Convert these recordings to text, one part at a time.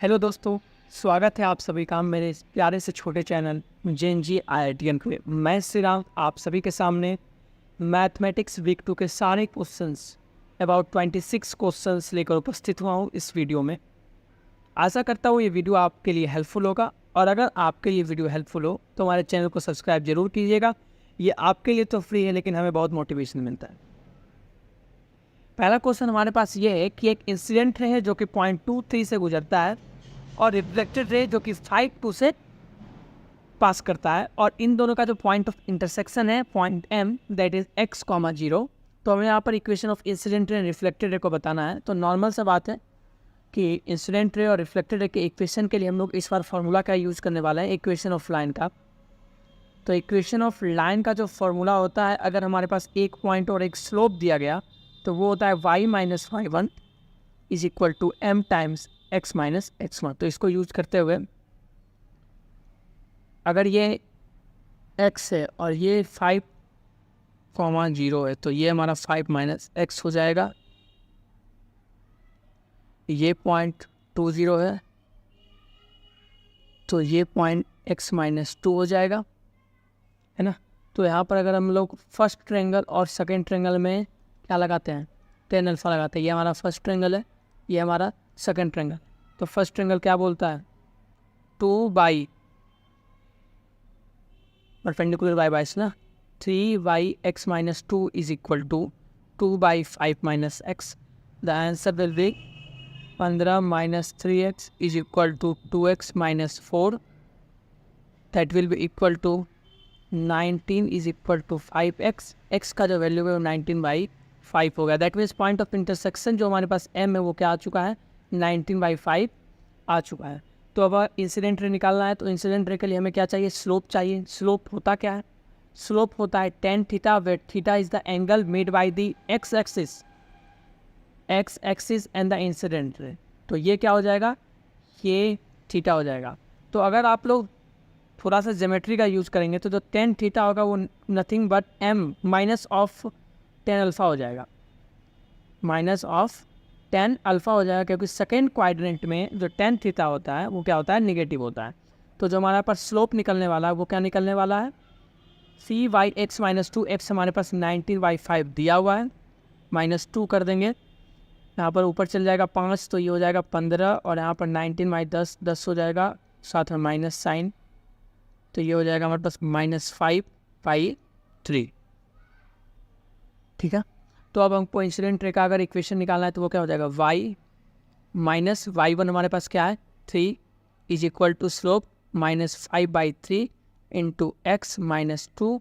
Hello दोस्तों, स्वागत है आप सभी का मेरे इस प्यारे से छोटे चैनल जेएनजी आईआईटीएन पे। मैं श्री राम आप सभी के सामने मैथमेटिक्स वीक 2 के सारे क्वेश्चंस अबाउट 26 क्वेश्चंस लेकर उपस्थित हुआ हूँ इस वीडियो में। आशा करता हूँ ये वीडियो आपके लिए हेल्पफुल होगा, और अगर आपके लिए वीडियो हेल्पफुल हो तो हमारे चैनल को सब्सक्राइब जरूर कीजिएगा। ये आपके लिए तो फ्री है, लेकिन हमें बहुत मोटिवेशन मिलता है। पहला क्वेश्चन हमारे पास ये है कि एक इंसिडेंट है जो कि 0.23 से गुजरता है और रिफ्लेक्टेड रे जो कि 5.2 से पास करता है, और इन दोनों का जो पॉइंट ऑफ इंटरसेक्शन है point M, that is x, 0। तो हमें यहाँ पर equation of incident ray and reflected ray को बताना है। तो नॉर्मल सा बात है कि इंसिडेंट रे और रिफ्लेक्टेड रे के इक्वेशन के लिए हम लोग इस बार फार्मूला का यूज़ करने वाला है, इक्वेशन ऑफ लाइन का। तो इक्वेशन ऑफ लाइन का जो फार्मूला होता है, अगर हमारे पास एक पॉइंट और एक स्लोप दिया गया तो वो होता है y minus y1 is equal to m times x minus x1। तो इसको यूज करते हुए अगर ये x है और ये 5,0 है तो ये हमारा 5 माइनस x हो जाएगा। ये 0.20 है तो ये पॉइंट x माइनस 2 हो जाएगा, है ना। तो यहाँ पर अगर हम लोग फर्स्ट ट्रायंगल और सेकेंड ट्रायंगल में क्या लगाते हैं, tan अल्फा लगाते हैं। ये हमारा फर्स्ट ट्रायंगल है, ये हमारा सेकेंड ट्रायंगल। तो फर्स्ट ट्रायंगल क्या बोलता है, 2 बाई परपेंडिकुलर बाई बाइस ना, 3y(x minus 2 is equal to 2/5 minus x। The answer will be 15 minus 3x is equal to 2x minus 4। That will be equal to 19 is equal to 5x। x का जो value है वो 19/5 हो गया। That means point of intersection जो हमारे पास m है वो क्या आ चुका है, 19/5 आ चुका है। तो अब इंसिडेंट रे निकालना है, तो इंसिडेंट रे के लिए हमें क्या चाहिए, स्लोप चाहिए। स्लोप होता क्या है, स्लोप होता है tan theta, wait theta is the angle made by the x axis and the incident ray. तो ये क्या हो जाएगा, ये थीटा हो जाएगा। तो अगर आप लोग थोड़ा सा ज्योमेट्री का यूज़ करेंगे तो जो tan थीटा होगा वो nothing but m minus of tan alpha हो जाएगा, माइनस ऑफ tan अल्फा हो जाएगा, क्योंकि सेकेंड क्वाड्रेंट में जो tan थीटा होता है वो क्या होता है, निगेटिव होता है। तो जो हमारे पास स्लोप निकलने वाला है वो क्या निकलने वाला है, c/x माइनस 2, x हमारे पास 19/5 दिया हुआ है, माइनस 2 कर देंगे। यहाँ पर ऊपर चल जाएगा 5 तो ये हो जाएगा 15, और यहाँ पर 19/10 10 हो जाएगा, साथ में माइनस साइन। तो ये हो जाएगा हमारे पास -5/3। ठीक है। तो अब हमको इंसिडेंट रे का अगर इक्वेशन निकालना है तो वो क्या हो जाएगा, y माइनस y1 हमारे पास क्या है 3 is equal to slope -5/3 into x minus 2।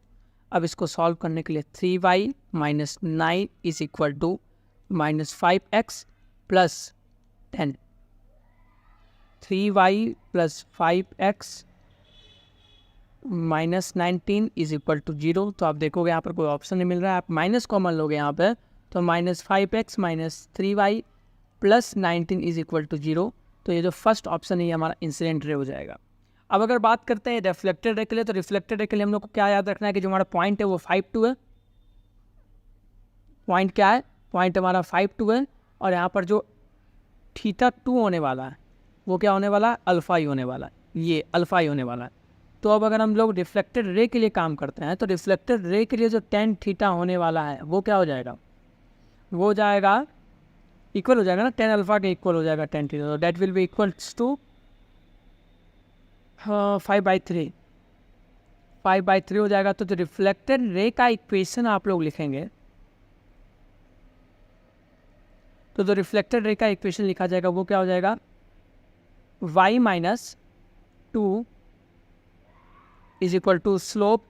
अब इसको सॉल्व करने के लिए 3y minus 9 is equal to -5x plus 10। 3y plus 5x minus 19 is equal to 0। तो आप देखोगे यहाँ पर कोई ऑप्शन नहीं मिल रहा है, आप माइनस कॉमन लोगे यहाँ पे, तो -5x minus 3y plus 19 is equal to 0। तो ये जो फर्स्ट ऑप्शन है ये हमारा इंसिडेंट रे हो जाएगा। अब अगर बात करते हैं रिफ्लेक्टेड रे के लिए, तो रिफ्लेक्टेड रे के लिए हम लोग को क्या याद रखना है कि जो हमारा पॉइंट है वो 5.2 है। पॉइंट क्या है, पॉइंट हमारा 5.2 है, और यहाँ पर जो θ2 होने वाला है वो क्या होने वाला है, अल्फा ही होने वाला है, ये अल्फा ही होने वाला है। तो अब अगर हम लोग रिफ्लेक्टेड रे के लिए काम करते हैं तो रिफ्लेक्टेड रे के लिए जो tan थीटा होने वाला है वो क्या हो जाएगा, वो हो जाएगा इक्वल हो जाएगा ना, tan अल्फा के इक्वल हो जाएगा tan थीटा। तो that will be equals to 5/3 हो जाएगा। तो जो रिफ्लेक्टेड रे का इक्वेशन आप लोग लिखेंगे, तो जो रिफ्लेक्टेड रे का इक्वेशन लिखा जाएगा वो क्या हो जाएगा, y minus 2 is equal to slope,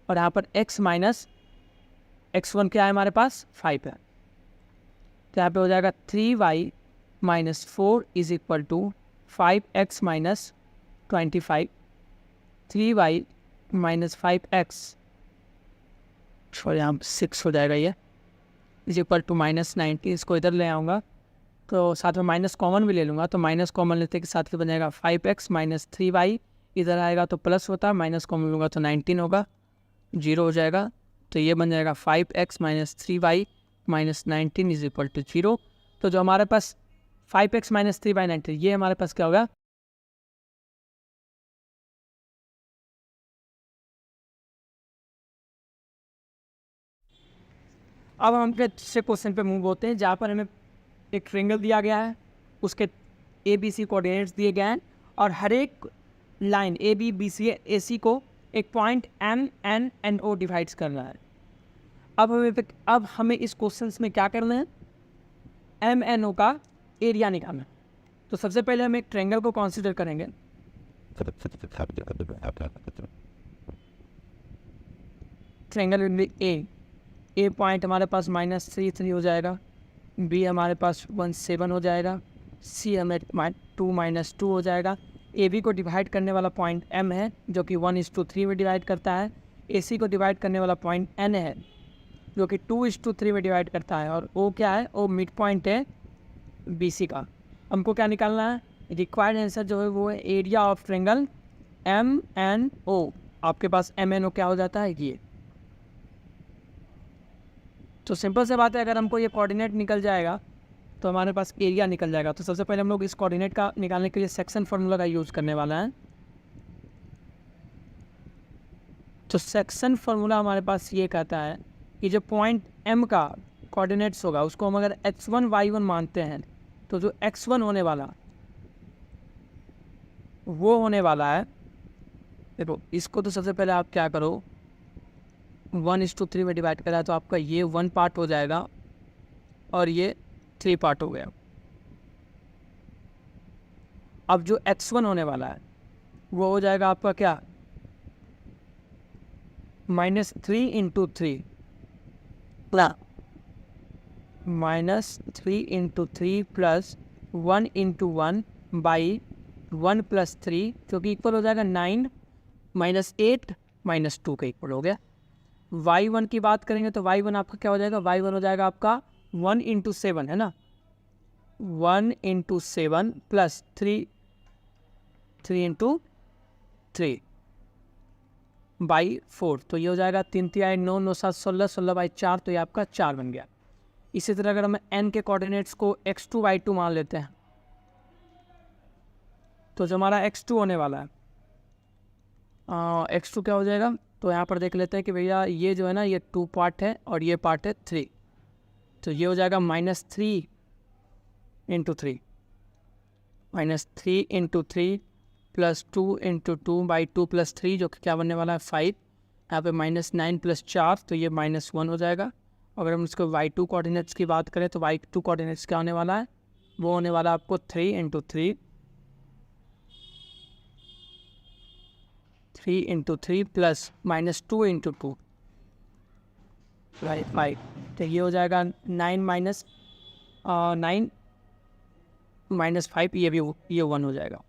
और यहाँ पर x माइनस x1 क्या है हमारे पास 5 है। तो यहाँ पे हो जाएगा 3y minus 4 is equal to 5x minus 25। 3y minus 5x, यहाँ 6 हो जाएगा, ये इज इक्वल टू -19। इसको इधर ले आऊँगा तो साथ में माइनस कॉमन भी ले लूँगा, तो माइनस कॉमन लेते के साथ बन जाएगा 5x माइनस 3y, इधर आएगा तो प्लस होता है, माइनस कॉमन लूँगा तो 19 होगा, 0 हो जाएगा। तो ये बन जाएगा 5x minus 3y minus 19 is equal to 0। तो जो हमारे पास 5x माइनस 3/93, ये हमारे पास क्या होगा, अब हम दूसरे क्वेश्चन पे मूव होते हैं जहाँ पर हमें एक ट्रेंगल दिया गया है, उसके ए बी सी कोऑर्डिनेट्स दिए गए हैं और हर एक line A B B C A C को एक point M N N O divides करना है। अब हमें इस क्वेश्चन में क्या करना है, एम एन ओ का एरिया निकालना है। तो सबसे पहले हम एक ट्रेंगल को कंसीडर करेंगे। ट्रेंगल ए पॉइंट हमारे पास -3 हो जाएगा, बी हमारे पास 1 7 हो जाएगा, सी हमें 2 -2 हो जाएगा। ए बी को डिवाइड करने वाला पॉइंट एम है जो कि 1:3 में डिवाइड करता है। ए सी को डिवाइड करने वाला पॉइंट एन है जो कि 2:3 में डिवाइड करता है। और ओ क्या है, ओ मिड पॉइंट है बी सी का। हमको क्या निकालना है, रिक्वायर्ड आंसर जो है वो है area of triangle M N O. आपके पास एम एन ओ क्या हो जाता है, ये। तो सिंपल से बात है, अगर हमको ये कोऑर्डिनेट निकल जाएगा तो हमारे पास एरिया निकल जाएगा। तो सबसे पहले हम लोग इस कोऑर्डिनेट का निकालने के लिए सेक्शन फार्मूला का यूज़ करने वाला है। तो सेक्शन फार्मूला हमारे पास ये कहता है कि जो पॉइंट एम का कोऑर्डिनेट्स होगा उसको हम अगर x1 y1 मानते हैं तो जो x1 होने वाला वो होने वाला है, देखो इसको तो सबसे पहले आप क्या करो, 1:3 में डिवाइड करा तो आपका ये 1 पार्ट हो जाएगा और ये 3 पार्ट हो गया। अब जो x1 होने वाला है वो हो जाएगा आपका क्या, -3 × 3 -3 × 3 प्लस 1 × 1 बाई 1 + 3 जो कि इक्वल हो जाएगा 9 -8 -2 का इक्वल हो गया। y1 की बात करेंगे तो y1 आपका क्या हो जाएगा, y1 हो जाएगा आपका 1 × 7 है ना, 1 × 7 प्लस 3 × 3 बाई 4, तो ये हो जाएगा 3 3 9 9 7 16 16/4, तो ये आपका 4 बन गया। इसी तरह अगर हम n के कोऑर्डिनेट्स को x2 y2 मान लेते हैं तो जो हमारा x2 होने वाला है, x2 क्या हो जाएगा, तो यहाँ पर देख लेते हैं कि भैया ये जो है ना ये 2 पार्ट है और ये पार्ट है 3, तो ये हो जाएगा -3 × 3 -3 × 3 प्लस 2 × 2/2 + 3 जो कि क्या बनने वाला है 5, यहाँ पे -9 + 4 तो ये -1 हो जाएगा। अगर हम इसको y2 कोऑर्डिनेट्स की बात करें तो y2 कोऑर्डिनेट्स क्या होने वाला है, वो होने वाला आपको 3 × 3 प्लस -2 × 2 5, तो ये हो जाएगा 9 -5, ये 1 हो जाएगा।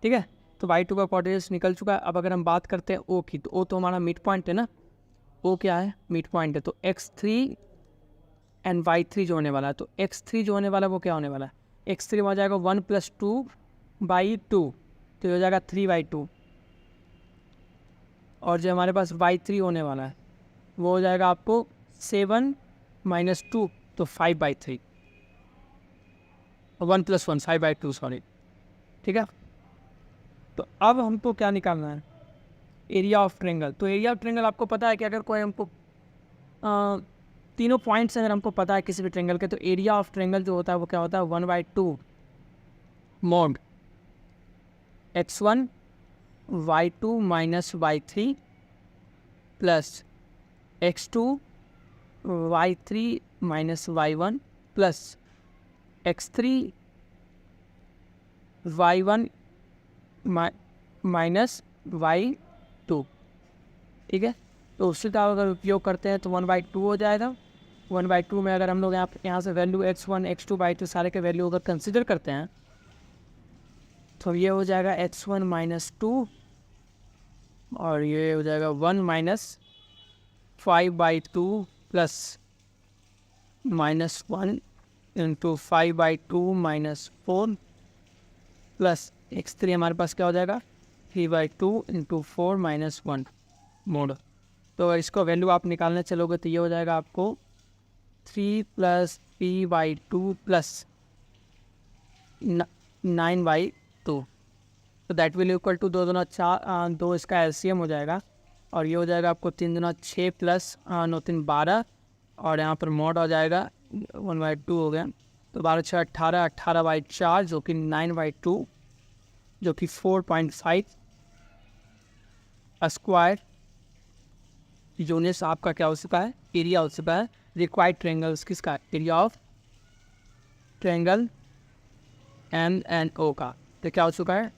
ठीक है, तो y2 का कोऑर्डिनेट्स निकल चुका है। अब अगर हम बात करते हैं o की, तो o तो हमारा मिड पॉइंट है ना, o क्या है, मिड पॉइंट है। तो x3 एंड y3 जो होने वाला है, तो x3 जो होने वाला है वो क्या होने वाला है, x3 हो जाएगा 1 + 2/2, तो ये हो जाएगा 3/2। और जो हमारे पास y3 होने वाला है वो हो जाएगा आपको 7 - 2, तो 5/3, 1 + 1 5/2 सॉरी। ठीक है, तो अब हमको क्या निकालना है, एरिया ऑफ ट्रेंगल। तो एरिया ऑफ ट्रेंगल आपको पता है कि अगर कोई हमको तीनों पॉइंट्स अगर हमको पता है किसी भी ट्रेंगल के, तो एरिया ऑफ ट्रेंगल जो होता है वो क्या होता है, 1/2 mod x1 y2 - y3 plus x2 y3 - y1 plus x3 y1 - y2। ठीक है, तो उससे का अगर उपयोग करते हैं तो 1/2 हो जाएगा। 1/2 में अगर हम लोग यहाँ से वैल्यू x1 x2 y2 सारे के वैल्यू अगर कंसिडर करते हैं तो ये हो जाएगा x1 - 2 और ये हो जाएगा 1 - 5/2 प्लस -1 × 5/2 - 4 प्लस x3 हमारे पास क्या हो जाएगा 3/2 × 4 - 1 मोड। तो इसको वैल्यू आप निकालने चलोगे तो ये हो जाएगा आपको 3 + p/2 प्लस 9/2, तो दैट विल इक्वल टू 2 दूना 4, 2 इसका एलसीएम हो जाएगा और ये हो जाएगा आपको 3 दूना 6 प्लस 9 3 12 और यहाँ पर मॉड आ जाएगा 1/2 हो गया, तो 12 6 18, 18/4 जो कि 9/2 जो कि 4.5 स्क्वायर यूनिट्स आपका क्या हो चुका है, एरिया हो चुका है रिक्वायर्ड ट्रायंगल्स किसका, एरिया ऑफ ट्रायंगल MNO का, तो क्या हो चुका है।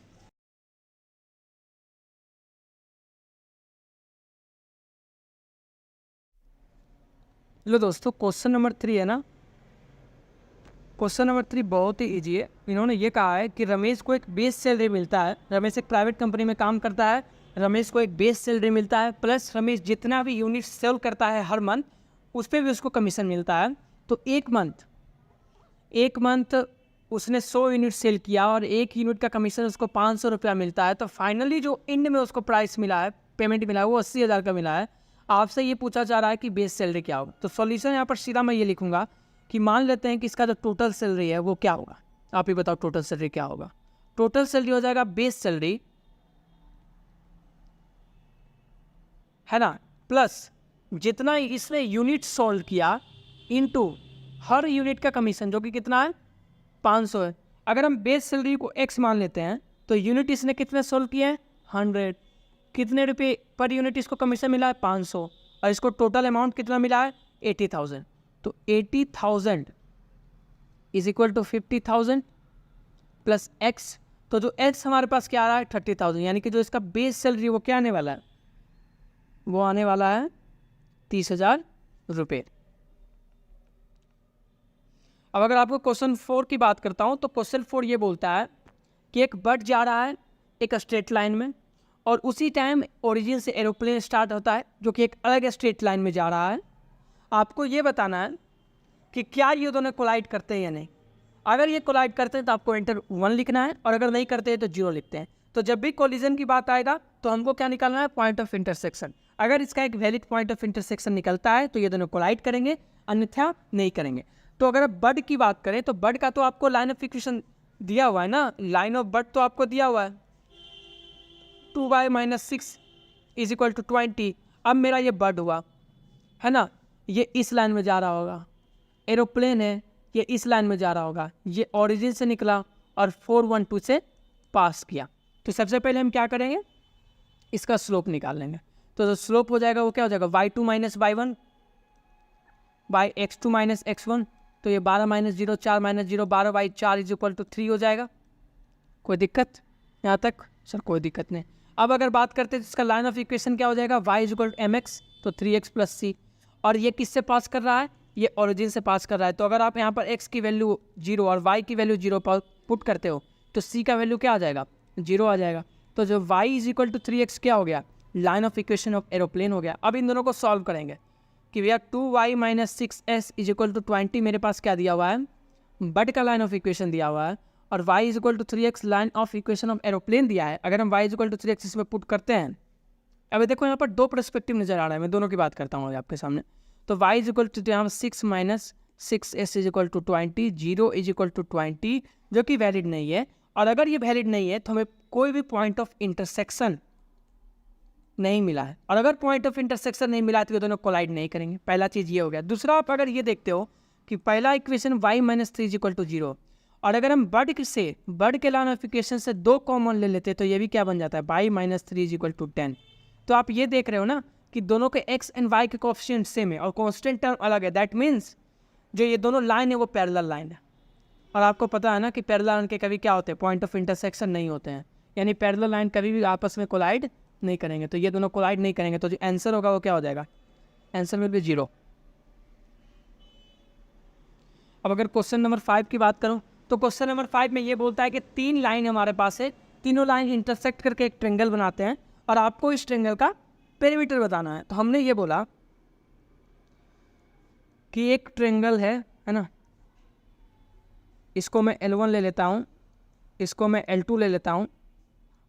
लो दोस्तों, क्वेश्चन नंबर 3 है ना, क्वेश्चन नंबर 3 बहुत ही ईजी है। इन्होंने ये कहा है कि रमेश को एक बेस सैलरी मिलता है, रमेश एक प्राइवेट कंपनी में काम करता है, रमेश को एक बेस सैलरी मिलता है प्लस रमेश जितना भी यूनिट सेल करता है हर मंथ उस पर भी उसको कमीशन मिलता है। तो एक मंथ उसने 100 यूनिट सेल किया और एक यूनिट का कमीशन उसको 500 रुपया मिलता है, तो फाइनली जो एंड में उसको प्राइस मिला है, पेमेंट मिला है, वो 80,000 का मिला है। आपसे ये पूछा जा रहा है कि बेस सैलरी क्या होगा। तो सॉल्यूशन यहाँ पर सीधा मैं ये लिखूंगा कि मान लेते हैं कि इसका जो टोटल सैलरी है वो क्या होगा, आप ही बताओ टोटल सैलरी क्या होगा। टोटल सैलरी हो जाएगा बेस सैलरी, है ना, प्लस जितना इसने यूनिट सोल्व किया इनटू हर यूनिट का कमीशन जो कि कितना है 500 है। अगर हम बेस सैलरी को x मान लेते हैं तो यूनिट इसने कितने सोल्व किए हैं 100, कितने रुपये पर यूनिट इसको कमीशन मिला है 500 और इसको टोटल अमाउंट कितना मिला है 80,000। तो 80,000 is equal to 50,000 plus x, तो जो x हमारे पास क्या आ रहा है 30,000, यानी कि जो इसका बेस सैलरी वो क्या आने वाला है, वो आने वाला है 30,000 रुपये। अब अगर आपको क्वेश्चन 4 की बात करता हूँ तो क्वेश्चन 4 ये बोलता है कि एक बर्ड जा रहा है एक स्ट्रेट लाइन में और उसी टाइम ओरिजिन से एरोप्लेन स्टार्ट होता है जो कि एक अलग स्ट्रेट लाइन में जा रहा है। आपको ये बताना है कि क्या ये दोनों कोलाइड करते हैं या नहीं। अगर ये कोलाइड करते हैं तो आपको एंटर 1 लिखना है और अगर नहीं करते हैं तो 0 लिखते हैं। तो जब भी कोलिजन की बात आएगा तो हमको क्या निकालना है, पॉइंट ऑफ इंटरसेक्शन। अगर इसका एक वैलिड पॉइंट ऑफ इंटरसेक्शन निकलता है तो ये दोनों कोलाइड करेंगे, अन्यथा नहीं करेंगे। तो अगर आप बर्ड की बात करें तो बर्ड का तो आपको लाइन ऑफ इक्वेशन दिया हुआ है ना, लाइन ऑफ बर्ड तो आपको दिया हुआ है 2y - 6 इज इक्वल टू 20। अब मेरा ये बर्ड हुआ है ना, ये इस लाइन में जा रहा होगा, एरोप्लेन है ये इस लाइन में जा रहा होगा, ये ओरिजिन से निकला और 412 से पास किया। तो सबसे पहले हम क्या करेंगे, इसका स्लोप निकाल लेंगे। तो जो स्लोप हो जाएगा वो क्या हो जाएगा y2 - y1 by x2 - x1, तो ये 12 - 0 4 - 0 12/4 इज इक्वल टू 3 हो जाएगा। कोई दिक्कत यहाँ तक सर? कोई दिक्कत नहीं। अब अगर बात करते हैं तो इसका लाइन ऑफ इक्वेशन क्या हो जाएगा, y is equal to mx, तो 3x + c, और ये किससे पास कर रहा है, ये ओरिजिन से पास कर रहा है। तो अगर आप यहाँ पर x की वैल्यू 0 और y की वैल्यू 0 पर पुट करते हो तो c का वैल्यू क्या आ जाएगा 0 आ जाएगा। तो जो y is equal to 3x क्या हो गया, line of equation of aeroplane हो गया। अब इन दोनों को सॉल्व करेंगे कि भैया 2y - 6s is equal to 20 मेरे पास क्या दिया हुआ है, बर्ड का लाइन ऑफ इक्वेशन दिया हुआ है, और y is equal to 3x line of equation of aeroplane दिया है। अगर हम y is equal to 3x इसमें पुट करते हैं, अब देखो यहाँ पर दो पर्सपेक्टिव नजर आ रहा है, मैं दोनों की बात करता हूँ आपके सामने। तो y इज इक्वल टू यहाँ 6 - 6s is equal to 20, 0 is equal to 20 जो कि वैलिड नहीं है। और अगर ये वैलिड नहीं है तो हमें कोई भी पॉइंट ऑफ इंटरसेक्शन नहीं मिला है, और अगर पॉइंट ऑफ इंटरसेक्शन नहीं मिला तो ये दोनों कोलाइड नहीं करेंगे। पहला चीज़ ये हो गया। दूसरा, आप अगर ये देखते हो कि पहला equation y - 3 is equal to 0, और अगर हम बर्ड के लाइन ऑफ इक्वेशन से 2 कॉमन ले लेते तो ये भी क्या बन जाता है, y - 3 इज इक्वल टू 10। तो आप ये देख रहे हो ना कि दोनों के x एंड y के कोएफिशिएंट सेम है और कांस्टेंट टर्म अलग है। दैट मीन्स जो ये दोनों लाइन है वो पैरेलल लाइन है। और आपको पता है ना कि पैरेलल लाइन के कभी क्या होते हैं, पॉइंट ऑफ इंटरसेक्शन नहीं होते हैं, यानी पैरेलल लाइन कभी भी आपस में कोलाइड नहीं करेंगे। तो ये दोनों कोलाइड नहीं करेंगे, तो जो आंसर होगा वो क्या हो जाएगा, आंसर विल बी 0। अब अगर क्वेश्चन नंबर 5 की बात करूं तो क्वेश्चन नंबर 5 में ये बोलता है कि 3 लाइन हमारे पास है, तीनों लाइन इंटरसेक्ट करके एक ट्रेंगल बनाते हैं और आपको इस ट्रेंगल का पेरीमीटर बताना है। तो हमने ये बोला कि एक ट्रेंगल है ना, इसको मैं L1 ले लेता हूँ, इसको मैं L2 ले लेता हूँ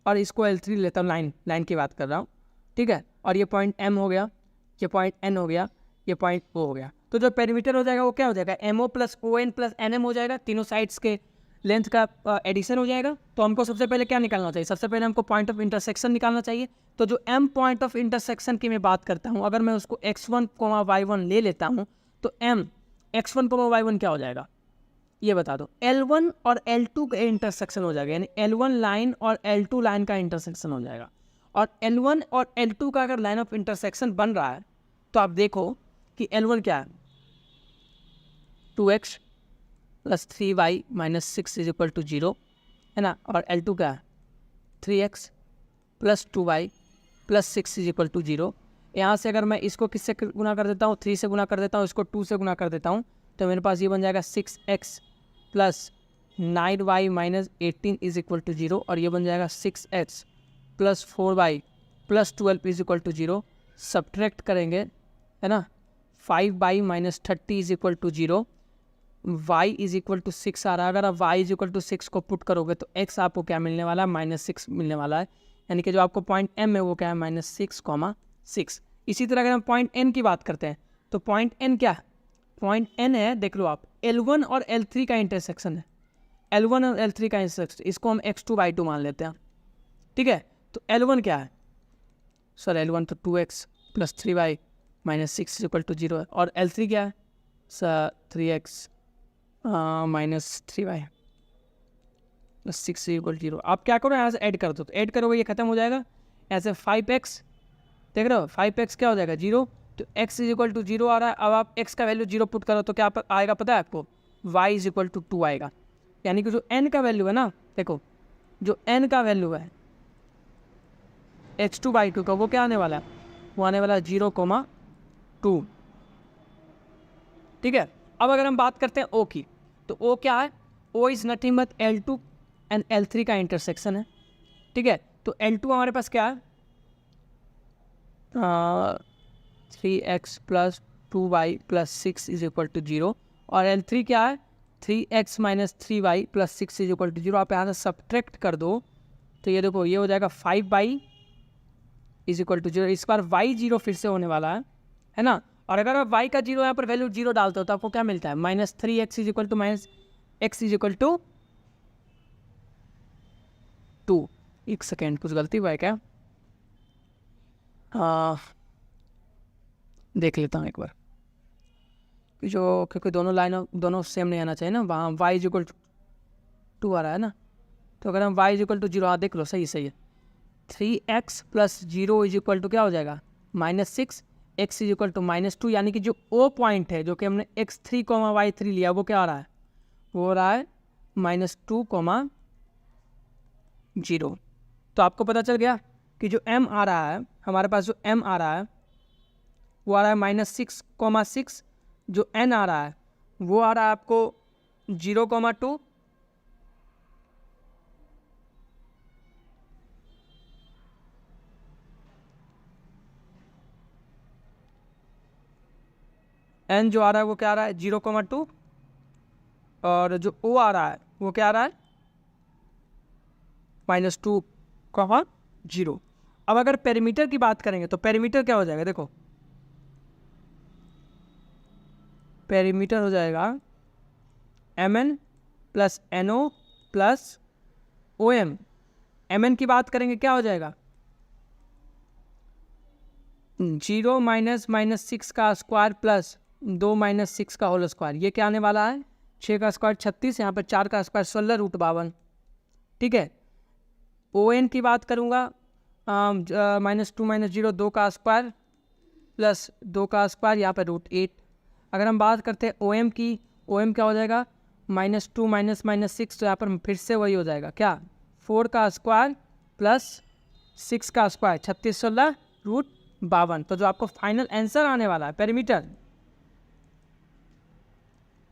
और इसको L3 लेता हूँ, लाइन की बात कर रहा हूँ, ठीक है। और ये पॉइंट M हो गया, ये पॉइंट N हो गया, ये पॉइंट O हो गया। तो जो पेरीमीटर हो जाएगा वो क्या हो जाएगा, MO + ON + NM हो जाएगा, तीनों साइड्स के लेंथ का एडिशन हो जाएगा। तो हमको सबसे पहले क्या निकालना चाहिए? सबसे पहले हमको पॉइंट ऑफ इंटरसेक्शन निकालना चाहिए। तो जो m पॉइंट ऑफ इंटरसेक्शन की मैं बात करता हूँ, अगर मैं उसको x1, y1 ले लेता हूँ तो m x1, y1 क्या हो जाएगा ये बता दो। L1 और L2 का इंटरसेक्शन हो जाएगा, यानी L1 लाइन और L2 लाइन का इंटरसेक्शन हो जाएगा। और L1 और L2 का अगर लाइन ऑफ इंटरसेक्शन बन रहा है तो आप देखो कि L1 क्या है, 2x plus 3y minus 6 is equal to 0 है ना। और L2 क्या है, 3x plus 2y plus 6 is equal to 0। यहाँ से अगर मैं इसको किससे गुना कर देता हूँ, 3 से गुना कर देता हूँ, इसको 2 से गुना कर देता हूँ, तो मेरे पास ये बन जाएगा 6x plus 9y minus 18 is equal to 0। और ये बन जाएगा 6x plus 4y plus 12 is equal to 0। Subtract करेंगे है ना, 5y minus 30 is equal to 0। y is equal to 6 आ रहा है। अगर आप y इज इक्वल टू 6 को पुट करोगे तो x आपको क्या मिलने वाला है, -6 मिलने वाला है। यानी कि जो आपको पॉइंट m है वो क्या है, -6,6। इसी तरह अगर हम पॉइंट n की बात करते हैं तो पॉइंट n क्या है, पॉइंट n है, देख लो आप, L1 और L3 का इंटरसेक्शन है। L1 और L3 का इंटरसेक्शन, इसको हम x2/2 मान लेते हैं, ठीक है। तो L1 क्या है, सर L1 तो 2x plus 3y minus 6 is equal to 0 है। और L3 क्या है sir, 3x minus 3y plus 6 equal 0। आप क्या करो, यहाँ से ऐड कर दो, तो ऐड करोगे ये खत्म हो जाएगा। ऐसे 5x देख रहे हो, 5x क्या हो जाएगा 0, तो x इज इक्वल टू 0 आ रहा है। अब आप x का वैल्यू 0 पुट करो तो क्या आएगा पता है आपको, y इज इक्वल टू 2 आएगा। यानी कि जो n का वैल्यू है ना, देखो जो n का वैल्यू है x2/2 का, वो क्या आने वाला है, वो आने वाला है 0,2, ठीक है। अब अगर हम बात करते हैं O की, तो O क्या है, O is nothing but L2 and L3 का इंटरसेक्शन है, ठीक है। तो L2 हमारे पास क्या है, 3x plus 2y plus 6 is equal to 0। और L3 क्या है, 3x minus 3y plus 6 is equal to 0। आप यहाँ से सब्ट्रैक्ट कर दो तो ये देखो ये हो जाएगा 5y इज इक्वल टू 0। इस बार y 0 फिर से होने वाला है ना। और अगर आप y का 0 यहाँ पर वैल्यू 0 डालते हो तो आपको क्या मिलता है, -3x is equal to minus x is equal to 2। एक सेकेंड, कुछ गलती हुआ है क्या, देख लेता हूँ एक बार, जो क्योंकि दोनों सेम नहीं आना चाहिए ना, वहाँ y इज इक्वल टू 2 आ रहा है ना। तो अगर हम y इज इक्वल टू 0, हाँ देख लो सही है, 3x plus 0 is equal to क्या हो जाएगा, -6, x इज इक्वल टू -2। यानी कि जो O पॉइंट है जो कि हमने x3, y3 लिया, वो क्या आ रहा है, वो हो रहा है -2,0। तो आपको पता चल गया कि जो m आ रहा है, हमारे पास जो m आ रहा है वो आ रहा है -6,6। जो n आ रहा है वो आ रहा है आपको 0,2। n जो आ रहा है वो क्या आ रहा है, 0,2। और जो O आ रहा है वो क्या आ रहा है, -2,0। अब अगर पेरीमीटर की बात करेंगे तो पेरीमीटर क्या हो जाएगा, देखो पेरीमीटर हो जाएगा mn plus NO plus OM। mn की बात करेंगे क्या हो जाएगा, 0 माइनस 6 का स्क्वायर प्लस 2 माइनस 6 का होल स्क्वायर। ये क्या आने वाला है, 6 का स्क्वायर 36, यहाँ पर 4 का स्क्वायर 16√52, ठीक है। ON की बात करूँगा, -2 - 0 2 का स्क्वायर प्लस 2 का स्क्वायर, यहाँ पर √8। अगर हम बात करते हैं OM की, OM क्या हो जाएगा, -2 माइनस 6, तो यहाँ पर फिर से वही हो जाएगा क्या, 4 का स्क्वायर प्लस 6 का स्क्वायर, 36 16√52। तो जो आपको फाइनल आंसर आने वाला है पेरीमीटर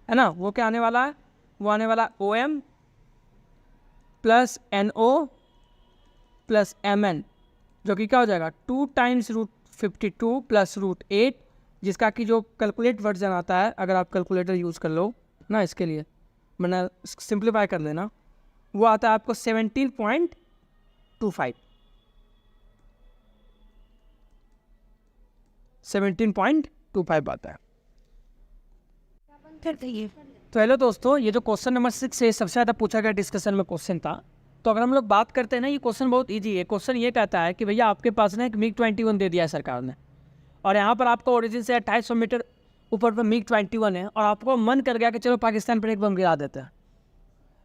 है ना, वो क्या आने वाला है, वो आने वाला OM plus NO plus MN, जो कि क्या हो जाएगा 2 टाइम्स √52 प्लस √8, जिसका कि जो कैलकुलेट वर्जन आता है, अगर आप कैलकुलेटर यूज़ कर लो ना इसके लिए, मैंने सिंप्लीफाई कर लेना, वो आता है आपको 17.25 17.25 आता है। तो हेलो दोस्तों, ये जो क्वेश्चन नंबर 6 है सबसे ज़्यादा पूछा गया डिस्कशन में क्वेश्चन था। तो अगर हम लोग बात करते हैं ना, ये क्वेश्चन बहुत इजी है। क्वेश्चन ये कहता है कि भैया आपके पास ना एक MiG-21 दे दिया है सरकार ने, और यहाँ पर आपको ओरिजिन से 2800 मीटर ऊपर पर MiG-21 है, और आपको मन कर गया कि चलो पाकिस्तान पर एक बम गिरा देते हैं,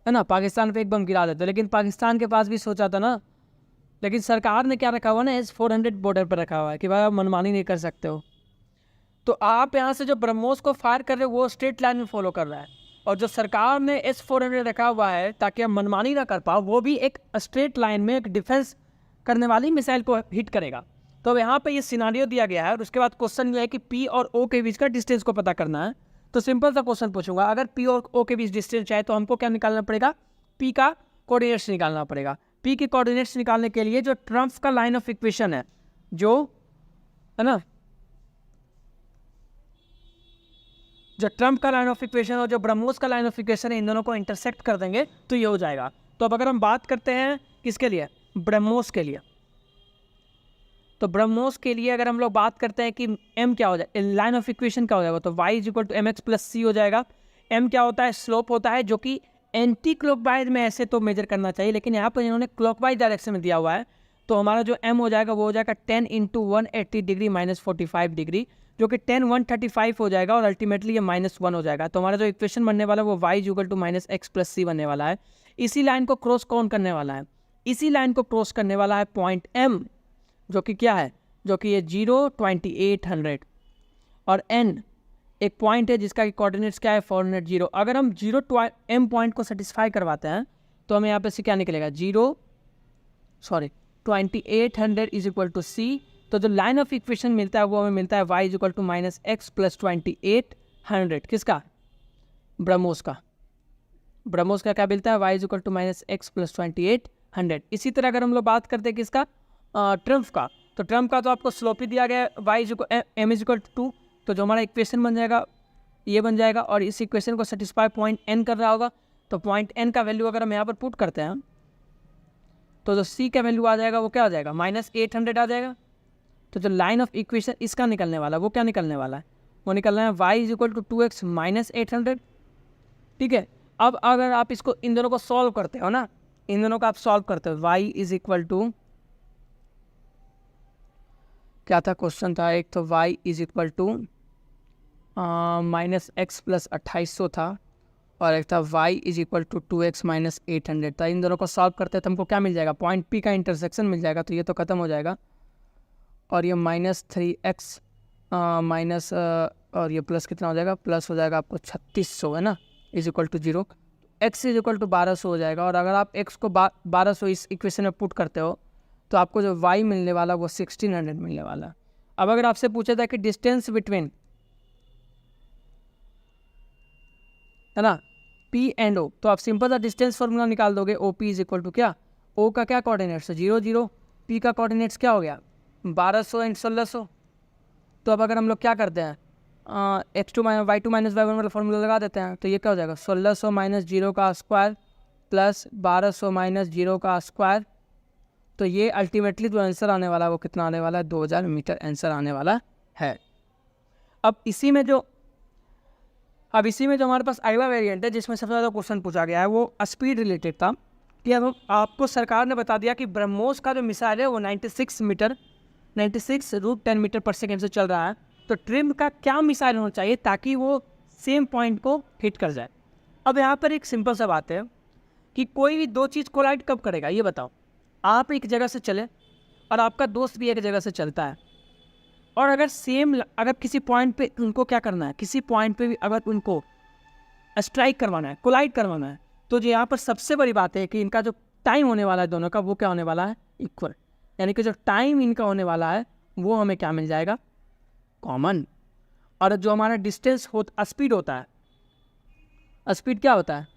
है ना, पाकिस्तान पर एक बम गिरा देते हैं। लेकिन पाकिस्तान के पास भी सोचा था ना, लेकिन सरकार ने क्या रखा हुआ ना, S-400 बॉर्डर पर रखा हुआ है कि भाई आप मनमानी नहीं कर सकते हो। तो आप यहाँ से जो ब्रह्मोस को फायर कर रहे हो वो स्ट्रेट लाइन में फॉलो कर रहा है, और जो सरकार ने S-400 रखा हुआ है ताकि आप मनमानी ना कर पाओ, वो भी एक स्ट्रेट लाइन में एक डिफेंस करने वाली मिसाइल को हिट करेगा। तो अब यहाँ पे ये सिनारियो दिया गया है, और उसके बाद क्वेश्चन ये है कि P और O के बीच का डिस्टेंस को पता करना है। तो सिंपल सा क्वेश्चन पूछूंगा, अगर P और O के बीच डिस्टेंस है तो हमको क्या निकालना पड़ेगा, P का कोऑर्डिनेट्स निकालना पड़ेगा। P के कोऑर्डिनेट्स निकालने के लिए जो ट्रम्प का लाइन ऑफ इक्वेशन है, जो है ना, जो ट्रम्प का लाइन ऑफ इक्वेशन और जो ब्रह्मोस का लाइन ऑफ इक्वेशन है, इन दोनों को इंटरसेक्ट कर देंगे तो ये हो जाएगा। तो अब अगर हम बात करते हैं किसके लिए, ब्रह्मोस के लिए, तो ब्रह्मोस के लिए अगर हम लोग बात करते हैं कि m क्या हो जाए, लाइन ऑफ इक्वेशन क्या हो जाएगा, तो y equal to mx plus c हो जाएगा। m क्या होता है, स्लोप होता है, जो कि एंटी क्लॉकवाइज में ऐसे तो मेजर करना चाहिए, लेकिन यहाँ पर इन्होंने क्लॉकवाइज डायरेक्शन में दिया हुआ है। तो हमारा जो m हो जाएगा वो हो जाएगा 10 इंटू 180 डिग्री माइनस 45 डिग्री, जो कि 10 135 हो जाएगा, और अल्टीमेटली ये -1 हो जाएगा। तो हमारा जो इक्वेशन बनने वाला है वो y equal to minus x plus c बनने वाला है। इसी लाइन को क्रॉस कौन करने वाला है, इसी लाइन को क्रॉस करने वाला है पॉइंट m, जो कि क्या है, जो कि ये 02800, और n एक पॉइंट है जिसका कोऑर्डिनेट्स क्या है 400। अगर हम 0 m पॉइंट को सेटिस्फाई करवाते हैं तो हमें यहाँ पे से क्या निकलेगा, 2800 इज इक्वल टू सी। तो जो लाइन ऑफ इक्वेशन मिलता है वो हमें मिलता है y is equal to minus x plus 2800, किसका, ब्रह्मोस का। ब्रह्मोस का क्या मिलता है, y is equal to minus x plus 2800। इसी तरह अगर हम लोग बात करते हैं किसका, ट्रम्प का, तो ट्रम्प का तो आपको स्लोप ही दिया गया है, y is m is equal to 2। तो जो हमारा इक्वेशन बन जाएगा ये बन जाएगा, और इस इक्वेशन को सेटिस्फाई पॉइंट n कर रहा होगा। तो पॉइंट n का वैल्यू अगर हम यहाँ पर पुट करते हैं तो जो c का वैल्यू आ जाएगा वो क्या आ जाएगा, -800 आ जाएगा। तो जो लाइन ऑफ इक्वेशन इसका निकलने वाला है वो क्या निकलने वाला है, वो निकलना है y is equal to 2x minus 800। ठीक है, अब अगर आप इसको इन दोनों को सॉल्व करते हो ना, इन दोनों को आप सॉल्व करते हो, y इज इक्वल टू क्या था क्वेश्चन था, एक तो y is equal to minus x plus 2800 था, और एक था y is equal to 2x minus 800 था। इन दोनों को सॉल्व करते तो हमको क्या मिल जाएगा, पॉइंट P का इंटरसेक्शन मिल जाएगा। तो ये तो ख़त्म हो जाएगा, और ये -3x माइनस और ये प्लस कितना हो जाएगा, प्लस हो जाएगा आपको 3600, है ना, is equal to 0। x is equal to 1200 हो जाएगा, और अगर आप x को 1200 इस इक्वेशन में पुट करते हो तो आपको जो y मिलने वाला वो 1600 मिलने वाला। अब अगर आपसे पूछा था कि डिस्टेंस बिटवीन, है ना, P एंड O, तो आप सिंपल सा डिस्टेंस फॉर्मूला निकाल दोगे। OP इज इक्वल टू क्या, O का क्या कोऑर्डिनेट्स है 0 0, P का कोऑर्डिनेट्स क्या हो गया 1200 एंड 1600। तो अब अगर हम लोग क्या करते हैं, x2 minus y2 minus y1 वाला फॉर्मूला लगा देते हैं, तो ये क्या हो जाएगा 1600 माइनस 0 का स्क्वायर प्लस 1200 माइनस 0 का स्क्वायर। तो ये अल्टीमेटली जो आंसर आने वाला है वो कितना आने वाला है, 2000 मीटर आंसर आने वाला है। अब इसी में जो हमारे पास अगला वेरिएंट है जिसमें सबसे ज़्यादा क्वेश्चन पूछा गया है वो स्पीड रिलेटेड था, कि अब आपको सरकार ने बता दिया कि ब्रह्मोस का जो मिसाइल है वो 96 √10 मीटर पर सेकेंड से चल रहा है। तो ट्रिम्प का क्या मिसाइल होना चाहिए ताकि वो सेम पॉइंट को हिट कर जाए। अब यहाँ पर एक सिंपल सा बात है कि कोई भी दो चीज़ कोलाइड कब करेगा, ये बताओ। आप एक जगह से चले और आपका दोस्त भी एक जगह से चलता है, और अगर किसी पॉइंट पे उनको क्या करना है, किसी पॉइंट पे भी अगर उनको स्ट्राइक करवाना है, कोलाइड करवाना है, तो जो यहाँ पर सबसे बड़ी बात है कि इनका जो टाइम होने वाला है दोनों का वो क्या होने वाला है, इक्वल। यानी कि जो टाइम इनका होने वाला है वो हमें क्या मिल जाएगा, कॉमन। और जो हमारा डिस्टेंस स्पीड होता है, स्पीड क्या होता है,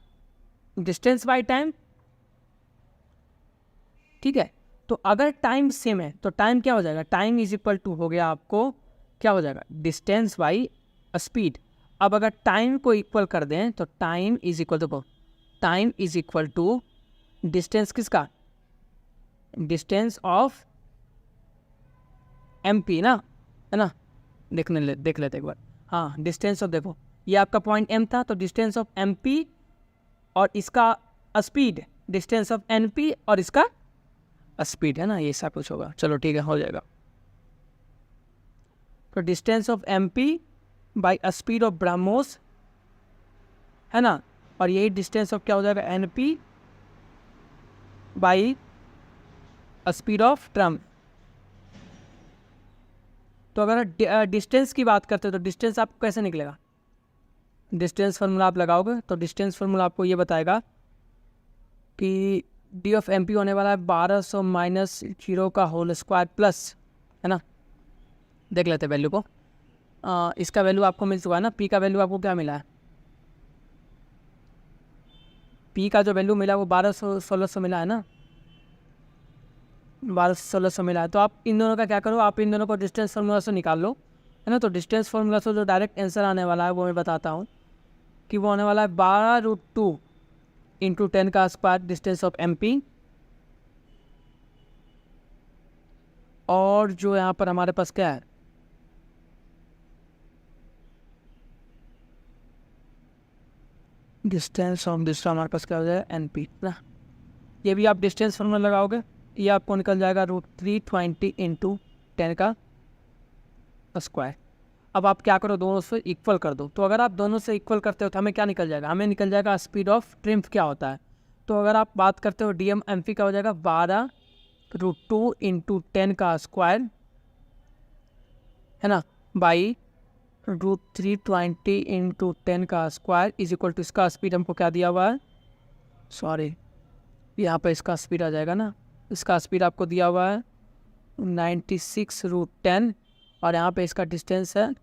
डिस्टेंस बाय टाइम। ठीक है, तो अगर टाइम सेम है तो टाइम क्या हो जाएगा, टाइम इज इक्वल टू हो गया आपको क्या हो जाएगा, डिस्टेंस बाई स्पीड। अब अगर टाइम को इक्वल कर दें तो time is equal to distance किसका, डिस्टेंस ऑफ MP ना, है ना, देख लेते एक बार। हाँ, डिस्टेंस ऑफ, देखो ये आपका पॉइंट एम था, तो डिस्टेंस ऑफ एम पी और इसका speed distance of N P और इसका स्पीड है ना, ये सब कुछ होगा। चलो ठीक है, हो जाएगा। तो distance of M P by speed of BrahMos है ना, और यही डिस्टेंस ऑफ क्या हो जाएगा N P by speed of Trump. तो अगर डिस्टेंस की बात करते हैं तो डिस्टेंस आपको कैसे निकलेगा, डिस्टेंस फार्मूला आप लगाओगे तो डिस्टेंस फार्मूला आपको ये बताएगा कि डी ऑफ एम पी होने वाला है 1200 माइनस 0 का होल स्क्वायर प्लस, है ना। देख लेते वैल्यू को। इसका वैल्यू आपको मिल चुका है ना, पी का वैल्यू आपको क्या मिला है, पी का जो वैल्यू मिला वो 1200-1600 मिला है ना, 1200-1600 मिला है। तो आप इन दोनों का क्या करो, आप इन दोनों को डिस्टेंस फार्मूला से निकाल लो, है ना। तो डिस्टेंस फार्मूला से जो डायरेक्ट आंसर आने वाला है वो मैं बताता हूँ कि वो आने वाला है 12√2 इंटू 10 का square distance of M P, और जो यहाँ पर हमारे पास क्या है, डिस्टेंस ऑफ डिस्टेंस हमारे पास क्या हो जाएगा एन पी ना। ये भी आप डिस्टेंस फार्मूला लगाओगे, ये आपको निकल जाएगा √320 इंटू 10 का स्क्वायर। अब आप क्या करो, दोनों से इक्वल कर दो। तो अगर आप दोनों से इक्वल करते हो तो हमें क्या निकल जाएगा, हमें निकल जाएगा स्पीड ऑफ ट्रिम्फ क्या होता है। तो अगर आप बात करते हो डी एम एम पी का हो जाएगा 12√2 इंटू 10 का स्क्वायर, है ना, बाई √320 इंटू 10 का स्क्वायर इज इक्वल टू, इसका स्पीड हमको क्या दिया हुआ है, सॉरी यहाँ पे इसका स्पीड आ जाएगा ना, इसका स्पीड आपको दिया हुआ है 96√10 और यहाँ पे इसका डिस्टेंस है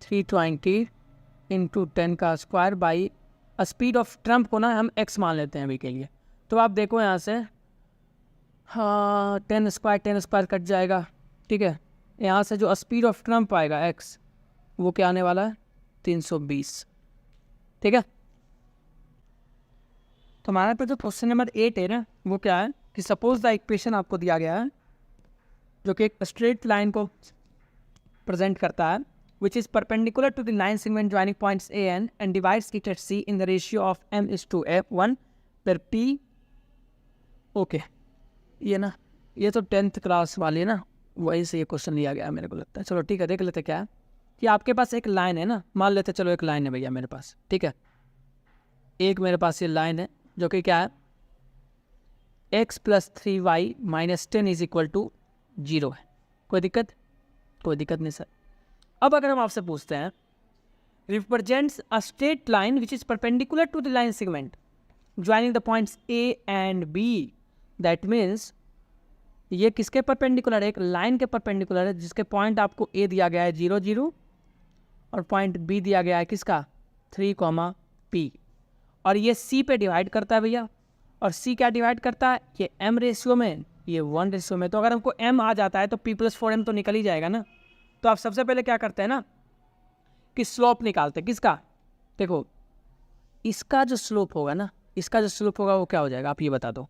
320 इंटू 10 का square by speed of Trump को ना हम x मान लेते हैं अभी के लिए। तो आप देखो यहाँ से, हाँ 10 स्क्वायर कट जाएगा, ठीक है। यहाँ से जो स्पीड ऑफ ट्रम्प आएगा x, वो क्या आने वाला है 320, ठीक है। तो हमारे पे जो क्वेश्चन नंबर 8 है ना, वो क्या है कि सपोज द इक्वेशन आपको दिया गया है जो कि एक स्ट्रेट लाइन को प्रेजेंट करता है, which is perpendicular to the line segment joining points A N and divides it at C in the ratio of m:1 पर p। ओके, ये ना, ये तो 10th क्लास वाली है ना, वहीं से ये क्वेश्चन लिया गया है मेरे को लगता है। चलो ठीक है, देख लेते क्या है कि आपके पास एक लाइन है ना, मान लेते चलो एक लाइन है भैया मेरे पास, ठीक है। एक मेरे पास ये लाइन है जो कि क्या है x + 3y - 10 is equal to 0 है। कोई दिक्कत नहीं सर। अब अगर हम आपसे पूछते हैं represents a straight line which is perpendicular to the line segment joining the points A and B, that means ये किसके परपेंडिकुलर है, एक लाइन के परपेंडिकुलर है जिसके पॉइंट आपको A दिया गया है 0, 0 और पॉइंट B दिया गया है किसका 3, P, और ये C पे डिवाइड करता है भैया, और C क्या डिवाइड करता है, ये M रेशियो में, ये 1 रेशियो में। तो अगर हमको M आ जाता है तो P + 4M तो निकल ही जाएगा ना। तो आप सबसे पहले क्या करते हैं ना कि स्लोप निकालते हैं किसका, देखो इसका जो स्लोप होगा ना, इसका जो स्लोप होगा वो क्या हो जाएगा, आप ये बता दो।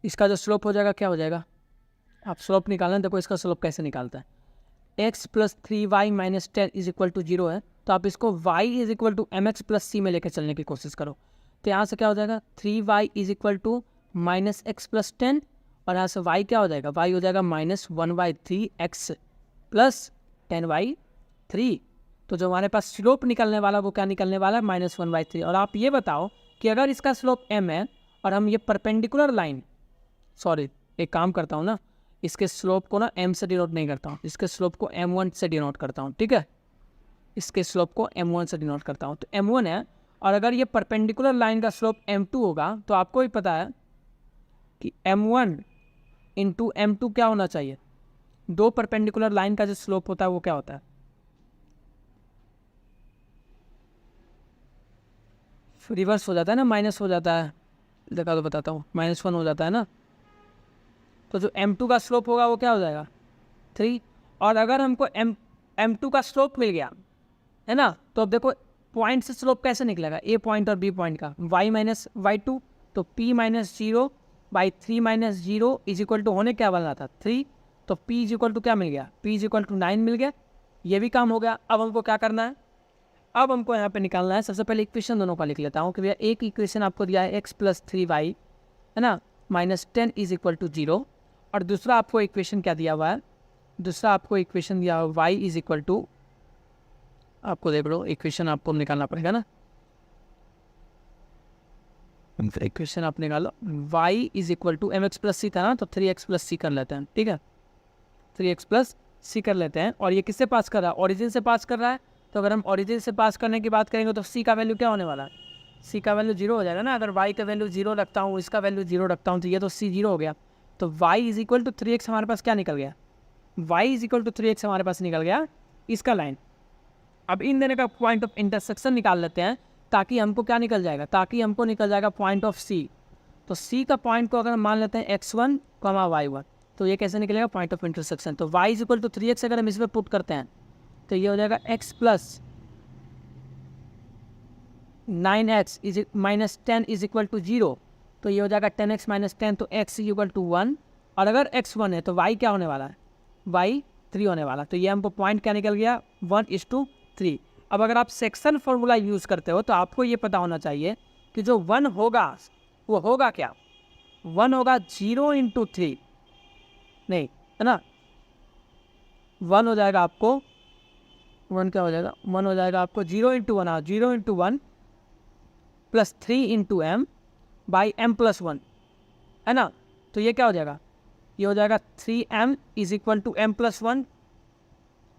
इसका जो स्लोप हो जाएगा क्या हो जाएगा, आप स्लोप निकालना, देखो इसका स्लोप कैसे निकालता है, x + 3y - 10 is equal to 0 है। तो आप इसको y is equal to mx + c में लेकर चलने की कोशिश करो। तो यहाँ से क्या हो जाएगा 3y is equal to -x + 10, और यहाँ से y क्या हो जाएगा, y हो जाएगा -1/3x + 10/3। तो जो हमारे पास स्लोप निकलने वाला वो क्या निकलने वाला है -1/3। और आप ये बताओ कि अगर इसका स्लोप m है और हम ये परपेंडिकुलर लाइन, सॉरी एक काम करता हूँ ना, इसके स्लोप को ना m से डिनोट नहीं करता हूँ, इसके स्लोप को m1 से डिनोट करता हूँ, ठीक है। इसके स्लोप को m1 से डिनोट करता हूँ, तो m1 है, और अगर ये परपेंडिकुलर लाइन का स्लोप m2 होगा तो आपको ही पता है कि m1 × m2 क्या होना चाहिए, दो परपेंडिकुलर लाइन का जो स्लोप होता है वो क्या होता है, रिवर्स हो जाता है ना, माइनस हो जाता है, देखा तो बताता हूँ, -1 हो जाता है ना। तो जो m2 का स्लोप होगा वो क्या हो जाएगा 3, और अगर हमको m2 का स्लोप मिल गया है ना, तो अब देखो पॉइंट से स्लोप कैसे निकलेगा, a पॉइंट और b पॉइंट का, y - y2, तो p - 0/3 - 0 इज इक्वल टू होने क्या वाला था 3, तो p इज इक्वल टू क्या मिल गया, p इज इक्वल टू 9 मिल गया, ये भी काम हो गया। अब हमको क्या करना है, अब हमको यहाँ पे निकालना है। सबसे पहले इक्वेशन दोनों का लिख लेता हूँ कि भैया एक इक्वेशन आपको दिया है x + 3y है ना -10 = 0, और दूसरा आपको इक्वेशन क्या दिया हुआ है, दूसरा आपको इक्वेशन दिया हुआ y = आपको देख लो इक्वेशन आपको निकालना पड़ेगा ना, इक्वेशन आप निकालो y = mx + c था ना, तो 3x + c कर लेते हैं। ठीक है, 3x + c कर लेते हैं। और ये किससे पास कर रहा है, ओरिजिन से पास कर रहा है। तो अगर हम ओरिजिन से पास करने की बात करेंगे तो c का वैल्यू क्या होने वाला है, c का वैल्यू 0 हो जाएगा ना। अगर y का वैल्यू 0 रखता हूँ, इसका वैल्यू 0 रखता हूँ, तो ये तो c 0 हो गया। तो y = 3x हमारे पास क्या निकल गया, y = 3x हमारे पास निकल गया इसका लाइन। अब इन दोनों का पॉइंट ऑफ इंटरसेक्शन निकाल लेते हैं, ताकि हमको क्या निकल जाएगा, ताकि हमको निकल जाएगा पॉइंट ऑफ c। तो c का पॉइंट को अगर हम मान लेते हैं x1, y1, तो ये कैसे निकलेगा, पॉइंट ऑफ इंटरसेक्शन। तो y = 3x अगर हम इसमें पुट करते हैं तो ये हो जाएगा x + 9x -10 = 0, तो ये हो जाएगा 10x - 10, तो x = 1। और अगर x 1 है तो y क्या होने वाला है, y 3 होने वाला। तो ये हमको पॉइंट क्या निकल गया, 1:3। अब अगर आप सेक्शन फॉर्मूला यूज़ करते हो तो आपको ये पता होना चाहिए कि जो 1 होगा वो होगा क्या, 1 होगा 0 × 3, नहीं है ना, 1 हो जाएगा आपको, 1 क्या हो जाएगा, 1 हो जाएगा आपको 0 × 1, 0 × 1 + 3 × m / m + 1 है ना। तो ये क्या हो जाएगा, ये हो जाएगा 3m = m + 1।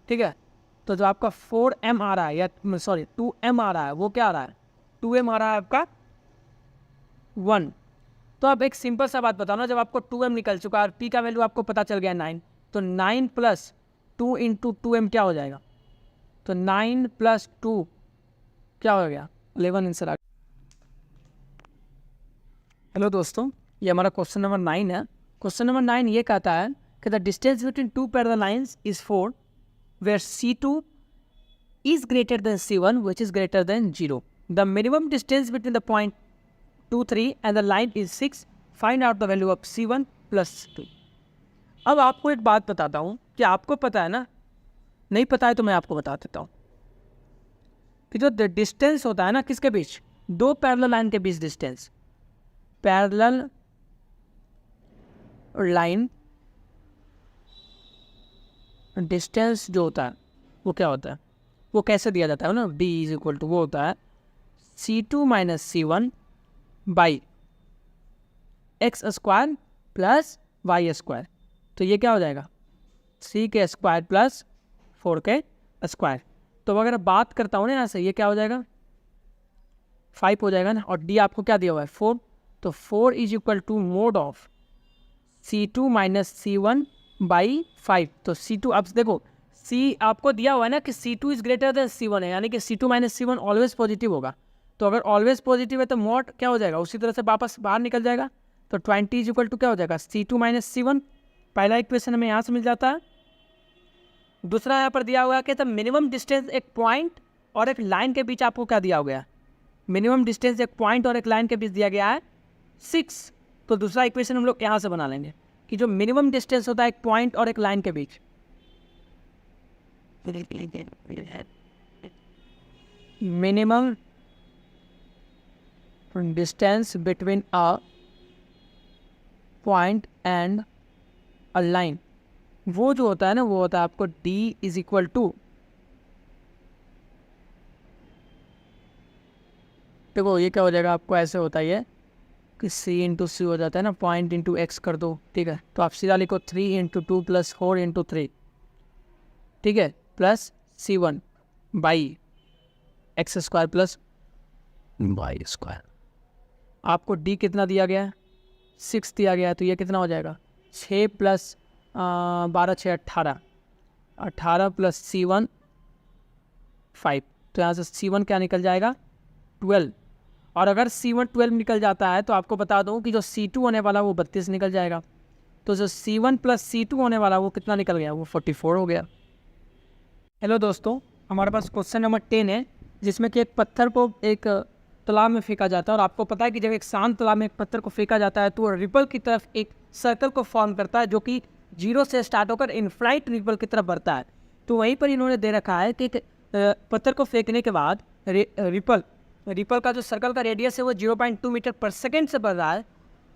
ठीक है, तो जो आपका 4m आ रहा है, या सॉरी 2m आ रहा है, वो क्या आ रहा है, 2m आ रहा है आपका 1। तो अब एक सिंपल सा बात बताओ ना, जब आपको 2m निकल चुका है और p का वैल्यू आपको पता चल गया 9, तो 9 + 2 × 2m क्या हो जाएगा, तो 9 + 2 क्या हो गया, 11 आंसर आ गया। हेलो दोस्तों, ये हमारा क्वेश्चन नंबर 9 है। क्वेश्चन नंबर 9 ये कहता है कि the distance between 2 parallel lines is 4 where C2 is greater than C1 which is greater than 0. The minimum distance between the point 2, 3 and the line is 6. Find out the value of C1 + 2. अब आपको एक बात बताता हूँ कि आपको पता है ना, नहीं पता है तो मैं आपको बता देता हूँ कि जो डिस्टेंस होता है ना किसके बीच, दो पैरेलल लाइन के बीच डिस्टेंस, पैरेलल लाइन डिस्टेंस जो होता है वो क्या होता है, वो कैसे दिया जाता है ना, d = वो होता है C2 - C1 / x² + y²। तो ये क्या हो जाएगा, c² + 4² तो अगर बात करता हूँ ना यहाँ से, ये क्या हो जाएगा 5 हो जाएगा ना, और d आपको क्या दिया हुआ है 4, तो 4 = mod ऑफ C2 - C1 / 5। तो C2, अब देखो C आपको दिया हुआ है ना कि C2 is greater than C1 है, यानी कि C2 - C1 ऑलवेज पॉजिटिव होगा। तो अगर ऑलवेज पॉजिटिव है तो मोड क्या हो जाएगा, उसी तरह से वापस बाहर निकल जाएगा। तो 20 = क्या हो जाएगा, C2 - C1। पहला इक्वेशन हमें यहाँ से मिल जाता है। दूसरा यहाँ पर दिया हुआ है कि द मिनिमम डिस्टेंस एक पॉइंट और एक लाइन के बीच आपको क्या दिया हो गया, मिनिमम डिस्टेंस एक पॉइंट और एक लाइन के बीच दिया गया है 6। तो दूसरा इक्वेशन हम लोग यहाँ से बना लेंगे कि जो मिनिमम डिस्टेंस होता है एक पॉइंट और एक लाइन के बीच, minimum distance between a point and a line, वो जो होता है ना वो होता है आपको d = देखो ये क्या हो जाएगा आपको, ऐसे होता है ये कि c × c हो जाता है ना, पॉइंट × x कर दो। ठीक है, तो आप सीधा लिखो 3 × 2 + 4 × 3, ठीक है, प्लस C1 / x² + y²। आपको d कितना दिया गया है, 6 दिया गया है, तो ये कितना हो जाएगा 6 + 12 6 18, 18 + C1 5। तो यहाँ से C1 क्या निकल जाएगा 12, और अगर C1 12 निकल जाता है तो आपको बता दूं कि जो C2 होने वाला वो 32 निकल जाएगा। तो जो C1 + C2 होने वाला वो कितना निकल गया, वो 44 हो गया। हेलो दोस्तों, हमारे पास क्वेश्चन नंबर 10 है, जिसमें कि एक पत्थर को एक तालाब में फेंका जाता है। और आपको पता है कि जब एक शांत तालाब में एक पत्थर को फेंका जाता है तो रिपल की तरफ एक सर्कल को फॉर्म करता है, जो कि 0 से स्टार्ट होकर इनफाइनाइट रिपल की तरफ बढ़ता है। तो वहीं पर इन्होंने दे रखा है कि पत्थर को फेंकने के बाद रिपल का जो सर्कल का रेडियस है वो 0.2 मीटर पर सेकेंड से बढ़ रहा है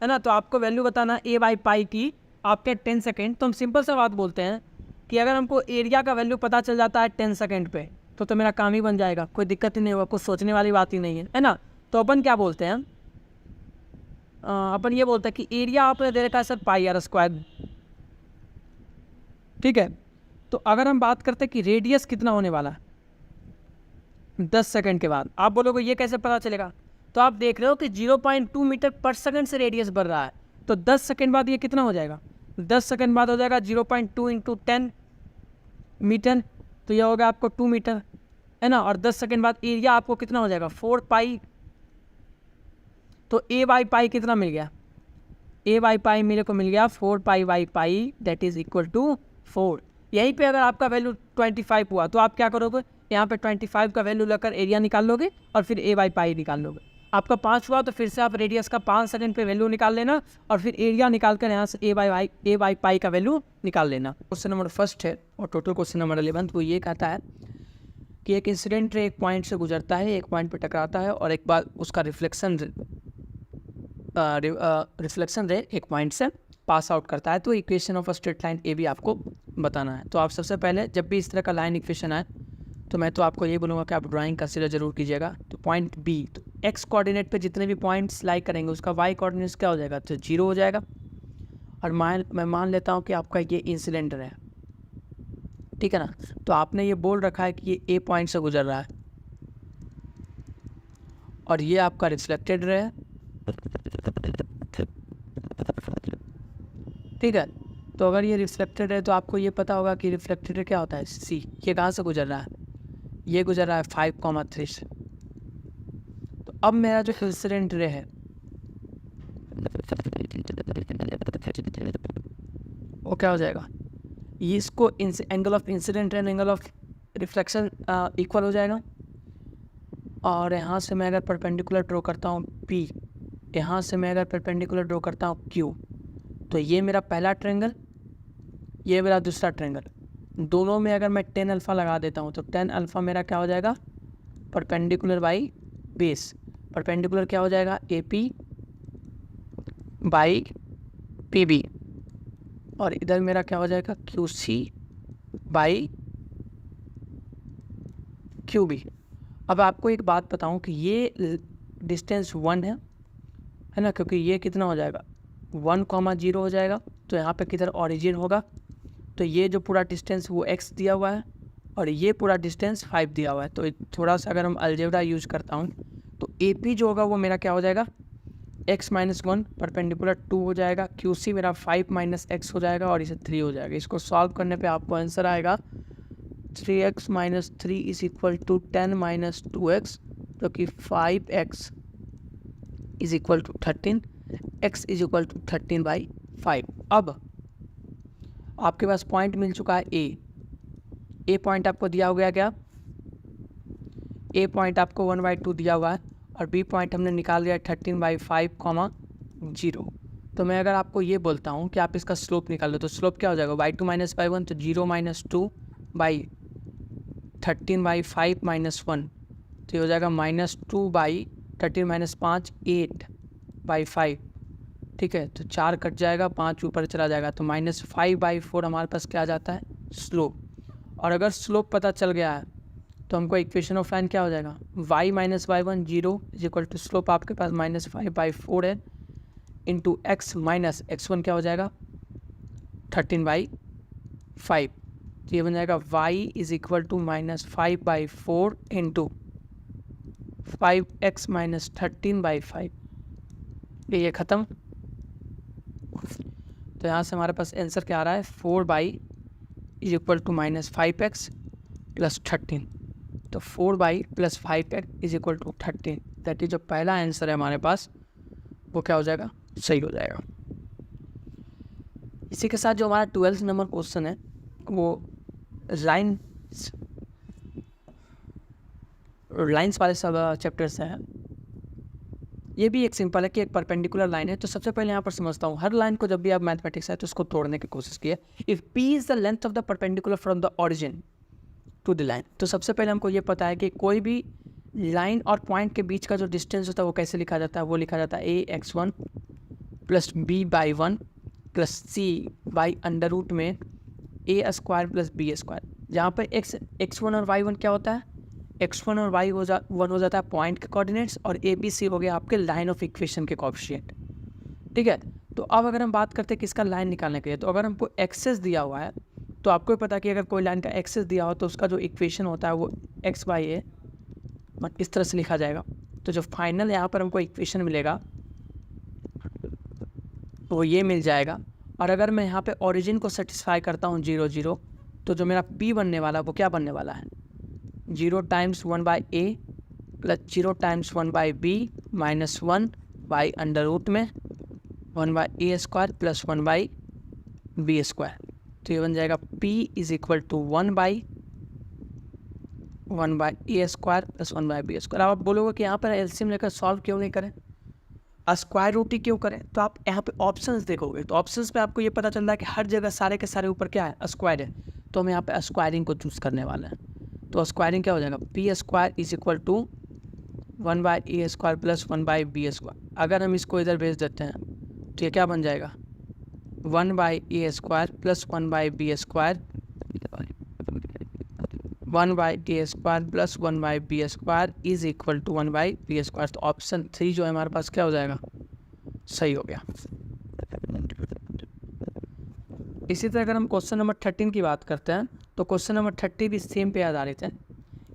ना। तो आपको वैल्यू बताना ए बाई पाई की आपके 10 सेकेंड। तो हम सिंपल सा बात बोलते हैं कि अगर हमको एरिया का वैल्यू पता चल जाता है 10 सेकेंड पे तो मेरा काम ही बन जाएगा, कोई दिक्कत ही नहीं होगा, कुछ सोचने वाली बात ही नहीं है ना। तो अपन क्या बोलते हैं, अपन ये बोलते हैं कि एरिया आपने दे रखा है सर पाई आर स्क्वायर, ठीक है। तो अगर हम बात करते हैं कि रेडियस कितना होने वाला है 10 सेकंड के बाद, आप बोलोगे ये कैसे पता चलेगा। तो आप देख रहे हो कि 0.2 मीटर पर सेकंड से रेडियस बढ़ रहा है, तो 10 सेकंड बाद ये कितना हो जाएगा, 10 सेकंड बाद हो जाएगा 0.2 इंटू 10 मीटर, तो ये होगा आपको 2 मीटर, है ना। और 10 सेकंड बाद एरिया आपको कितना हो जाएगा 4 पाई। तो ए बाई पाई कितना मिल गया, ए बाई पाई मेरे को मिल गया 4 pi by pi, that is equal to 4। यहीं पे अगर आपका वैल्यू 25 हुआ तो आप क्या करोगे, यहाँ पे 25 का वैल्यू लेकर एरिया निकाल लोगे और फिर ए बाई पाई निकाल लोगे। आपका 5 हुआ तो फिर से आप रेडियस का 5 सेकंड पे वैल्यू निकाल लेना और फिर एरिया निकाल कर यहाँ से ए बाई पाई का वैल्यू निकाल लेना। क्वेश्चन नंबर फर्स्ट है और टोटल क्वेश्चन नंबर 11 वो ये कहता है कि एक इंसिडेंट रे एक पॉइंट से गुजरता है, एक पॉइंट पर टकराता है और एक बार उसका रिफ्लेक्शन रे एक पॉइंट से पास आउट करता है। तो equation of a straight line A भी आपको बताना है। तो आप सबसे पहले जब भी इस तरह का लाइन इक्वेशन आए तो मैं तो आपको ये बोलूँगा कि आप ड्राइंग कंसीडर जरूर कीजिएगा। तो पॉइंट बी, तो एक्स कोऑर्डिनेट पे जितने भी पॉइंट्स लाई करेंगे उसका वाई कोऑर्डिनेट्स क्या हो जाएगा, तो 0 हो जाएगा। और मैं मान लेता हूँ कि आपका ये इंसिडेंट है, ठीक है ना। तो आपने ये बोल रखा है कि ये ए पॉइंट से गुजर रहा है और ये आपका रिफ्लेक्टेड रे है, ठीक है। तो अगर ये रिफ्लेक्टेड है तो आपको ये पता होगा कि रिफ्लेक्टेड क्या होता है, सी। ये कहाँ से गुजर रहा है, ये गुजर रहा है 5,3 से। तो अब मेरा जो इंसिडेंट रे है वो क्या हो जाएगा, ये इसको angle of incident and angle of reflection equal हो जाएगा। और यहाँ से मैं अगर परपेंडिकुलर ड्रॉ करता हूँ P, यहाँ से मैं अगर परपेंडिकुलर ड्रॉ करता हूँ Q, तो ये मेरा पहला ट्रायंगल, ये मेरा दूसरा ट्रायंगल, दोनों में अगर मैं 10 अल्फ़ा लगा देता हूँ तो 10 अल्फ़ा मेरा क्या हो जाएगा, परपेंडिकुलर बाई बेस। परपेंडिकुलर क्या हो जाएगा, AP बाई PB, और इधर मेरा क्या हो जाएगा QC बाई QB। अब आपको एक बात बताऊं कि ये डिस्टेंस 1 है ना, क्योंकि ये कितना हो जाएगा 1,0 हो जाएगा। तो यहाँ पे किधर ओरिजिन होगा, तो ये जो पूरा डिस्टेंस वो x दिया हुआ है और ये पूरा डिस्टेंस 5 दिया हुआ है। तो थोड़ा सा अगर हम अलजेब्रा यूज़ करता हूँ तो AP जो होगा वो मेरा क्या हो जाएगा x माइनस 1 परपेंडिकुलर 2 हो जाएगा, QC मेरा 5 माइनस x हो जाएगा और इसे 3 हो जाएगा। इसको सॉल्व करने पे आपको आंसर आएगा 3x minus 3 is equal to 10 minus 2x, जो कि 5x is equal to 13, x is equal to 13/5। अब आपके पास पॉइंट मिल चुका है ए पॉइंट आपको दिया हो गया क्या, ए पॉइंट आपको 1/2 दिया हुआ है और बी पॉइंट हमने निकाल लिया 13/5, 0। तो मैं अगर आपको ये बोलता हूँ कि आप इसका स्लोप निकाल लो, तो स्लोप क्या हो जाएगा y2 माइनस बाई 1, तो 0 माइनस 2 बाई 13/5 माइनस 1, तो ये हो जाएगा -2 बाई 13 माइनस 5 8/5, ठीक है। तो 4 कट जाएगा, 5 ऊपर चला जाएगा, तो -5/4 हमारे पास क्या आ जाता है स्लोप। और अगर स्लोप पता चल गया है तो हमको इक्वेशन ऑफ लाइन क्या हो जाएगा, y minus y1 0 is equal to slope आपके पास -5/4 है इंटू x माइनस x1 क्या हो जाएगा 13/5। तो ये बन जाएगा y is equal to -5/4 into 5x minus 13/5। ये ख़त्म। तो यहाँ से हमारे पास आंसर क्या आ रहा है 4y is equal to -5x plus 13। तो 4y plus 5x is equal to 13, that is जो पहला आंसर है हमारे पास वो क्या हो जाएगा, सही हो जाएगा। इसी के साथ जो हमारा 12th नंबर क्वेश्चन है वो लाइंस वाले सब चैप्टर से है। ये भी एक सिंपल है कि एक परपेंडिकुलर लाइन है। तो सबसे पहले यहाँ पर समझता हूँ, हर लाइन को जब भी आप मैथमेटिक्स है तो उसको तोड़ने की कोशिश किए। If P is the length of the perpendicular from the origin, to the line. तो सबसे पहले हमको ये पता है कि कोई भी लाइन और पॉइंट के बीच का जो डिस्टेंस होता है वो कैसे लिखा जाता है, वो लिखा जाता है ax1 plus b/1 plus c by under root में a² प्लस b²। जहाँ पर x1 और y1 क्या होता है, x1 और y1 हो जाता है पॉइंट के कोऑर्डिनेट्स और a b c हो गया आपके लाइन ऑफ इक्वेशन के कोएफिशिएंट। ठीक है, तो अब अगर हम बात करते हैं किसका लाइन निकालने के लिए, तो अगर हमको एक्सेस दिया हुआ है तो आपको भी पता है कि अगर कोई लाइन का एक्सेस दिया हो तो उसका जो इक्वेशन होता है वो x/a इस तरह से लिखा जाएगा। तो जो फाइनल यहाँ पर हमको इक्वेशन मिलेगा वो ये मिल जाएगा। और अगर मैं यहाँ पे ओरिजिन को सेटिस्फाई करता हूँ 0 0, तो जो मेरा p बनने वाला है वो क्या बनने वाला है, 0 times 1/a plus 0 times 1/b minus 1 by under root में 1/a² प्लस 1/b²। तो ये बन जाएगा p is equal to 1/a² plus 1/b²। अब आप बोलोगे कि यहाँ पर एलसीएम लेकर सॉल्व क्यों नहीं करें, स्क्वायर रूट ही क्यों करें, तो आप यहाँ पे ऑप्शंस देखोगे तो ऑप्शंस पे आपको ये पता चलता है कि हर जगह सारे के सारे ऊपर क्या है, स्क्वायर है। तो हम यहाँ पे स्क्वायरिंग को चूज़ करने वाले हैं। तो स्क्वायरिंग क्या हो जाएगा, p² is equal to 1/a² plus 1/b²। अगर हम इसको इधर भेज देते हैं तो ये क्या बन जाएगा, 1/a² plus 1/b² 1/a² plus 1/b² is equal to 1/b²। तो ऑप्शन 3 जो है हमारे पास क्या हो जाएगा, सही हो गया। इसी तरह अगर हम क्वेश्चन नंबर 13 की बात करते हैं तो क्वेश्चन नंबर 30 भी सेम पे आधारित है।